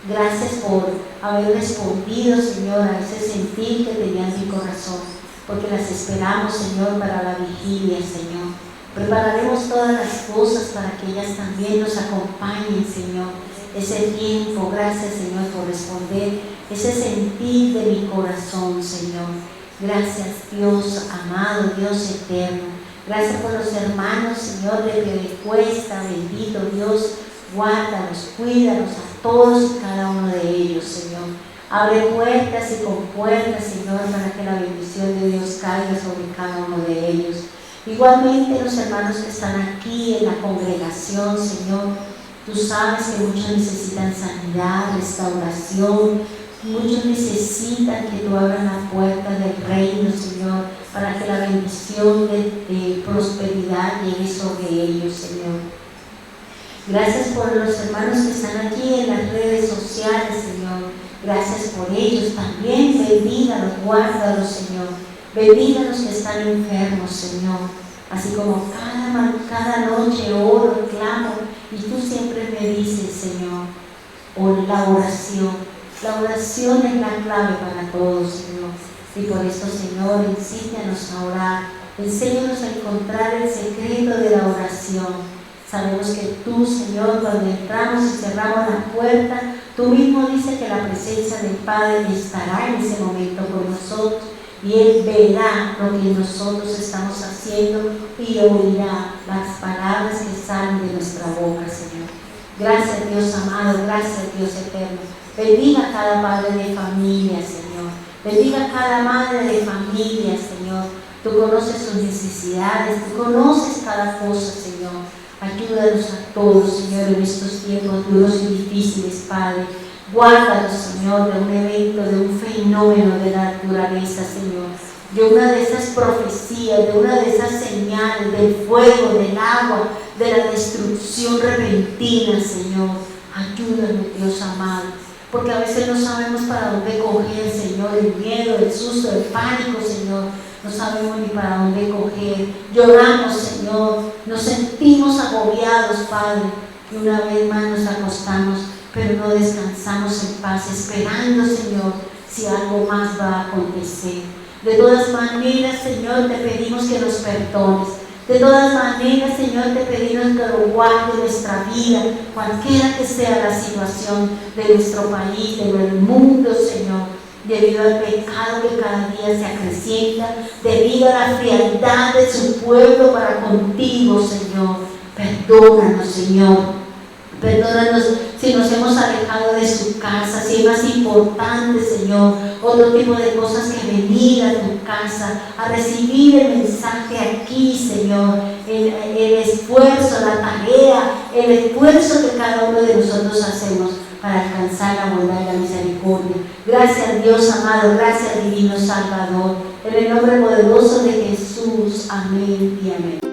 Gracias por haber respondido, Señor, a ese sentir que tenía en mi corazón, porque las esperamos, Señor, para la vigilia, Señor. Prepararemos todas las cosas para que ellas también nos acompañen, Señor. Ese tiempo, gracias, Señor, por responder ese sentir de mi corazón, Señor. Gracias, Dios amado, Dios eterno. Gracias por los hermanos, Señor, de Piedecuesta, bendito Dios. Guárdalos, cuídalos a todos y cada uno de ellos, Señor. Abre puertas y compuertas, Señor, para que la bendición de Dios caiga sobre cada uno de ellos. Igualmente los hermanos que están aquí en la congregación, Señor, tú sabes que muchos necesitan sanidad, restauración, muchos necesitan que tú abras la puerta del reino, Señor, para que la bendición de prosperidad llegue sobre ellos, Señor. Gracias por los hermanos que están aquí en las redes sociales, Señor. Gracias por ellos también. Bendígalos, guárdalos, Señor. Bendiga a los que están enfermos, Señor. Así como cada noche oro, clamo, y tú siempre me dices, Señor, la oración. La oración es la clave para todos, Señor. Y por eso, Señor, enséñanos a orar. Enséñanos a encontrar el secreto de la oración. Sabemos que tú, Señor, cuando entramos y cerramos la puerta, tú mismo dices que la presencia del Padre estará en ese momento con nosotros y Él verá lo que nosotros estamos haciendo y oirá las palabras que salen de nuestra boca, Señor. Gracias, Dios amado, gracias, Dios eterno. Bendiga a cada padre de familia, Señor. Bendiga a cada madre de familia, Señor. Tú conoces sus necesidades, tú conoces cada cosa, Señor. Ayúdanos a todos, Señor, en estos tiempos duros y difíciles, Padre. Guárdanos, Señor, de un evento, de un fenómeno de la naturaleza, Señor. de una de esas profecías, de una de esas señales, del fuego, del agua, de la destrucción repentina, Señor. Ayúdanos, Dios amado, porque a veces no sabemos para dónde coger, Señor, el miedo, el susto, el pánico, Señor. No sabemos ni para dónde coger. Lloramos, Señor, nos sentimos agobiados, Padre, y una vez más nos acostamos, pero no descansamos en paz, esperando, Señor, si algo más va a acontecer. De todas maneras, Señor, te pedimos que nos perdones. De todas maneras, Señor, te pedimos que lo guarde nuestra vida, cualquiera que sea la situación de nuestro país, del mundo, Señor, debido al pecado que cada día se acrecienta, debido a la frialdad de su pueblo para contigo, Señor. Perdónanos, Señor. Perdónanos si nos hemos alejado de su casa, si es más importante, Señor, otro tipo de cosas que venir a tu casa, a recibir el mensaje aquí, Señor, el esfuerzo, la tarea, el esfuerzo que cada uno de nosotros hacemos para alcanzar la bondad y la misericordia. Gracias, Dios amado, gracias, divino Salvador, en el nombre poderoso de Jesús. Amén y amén.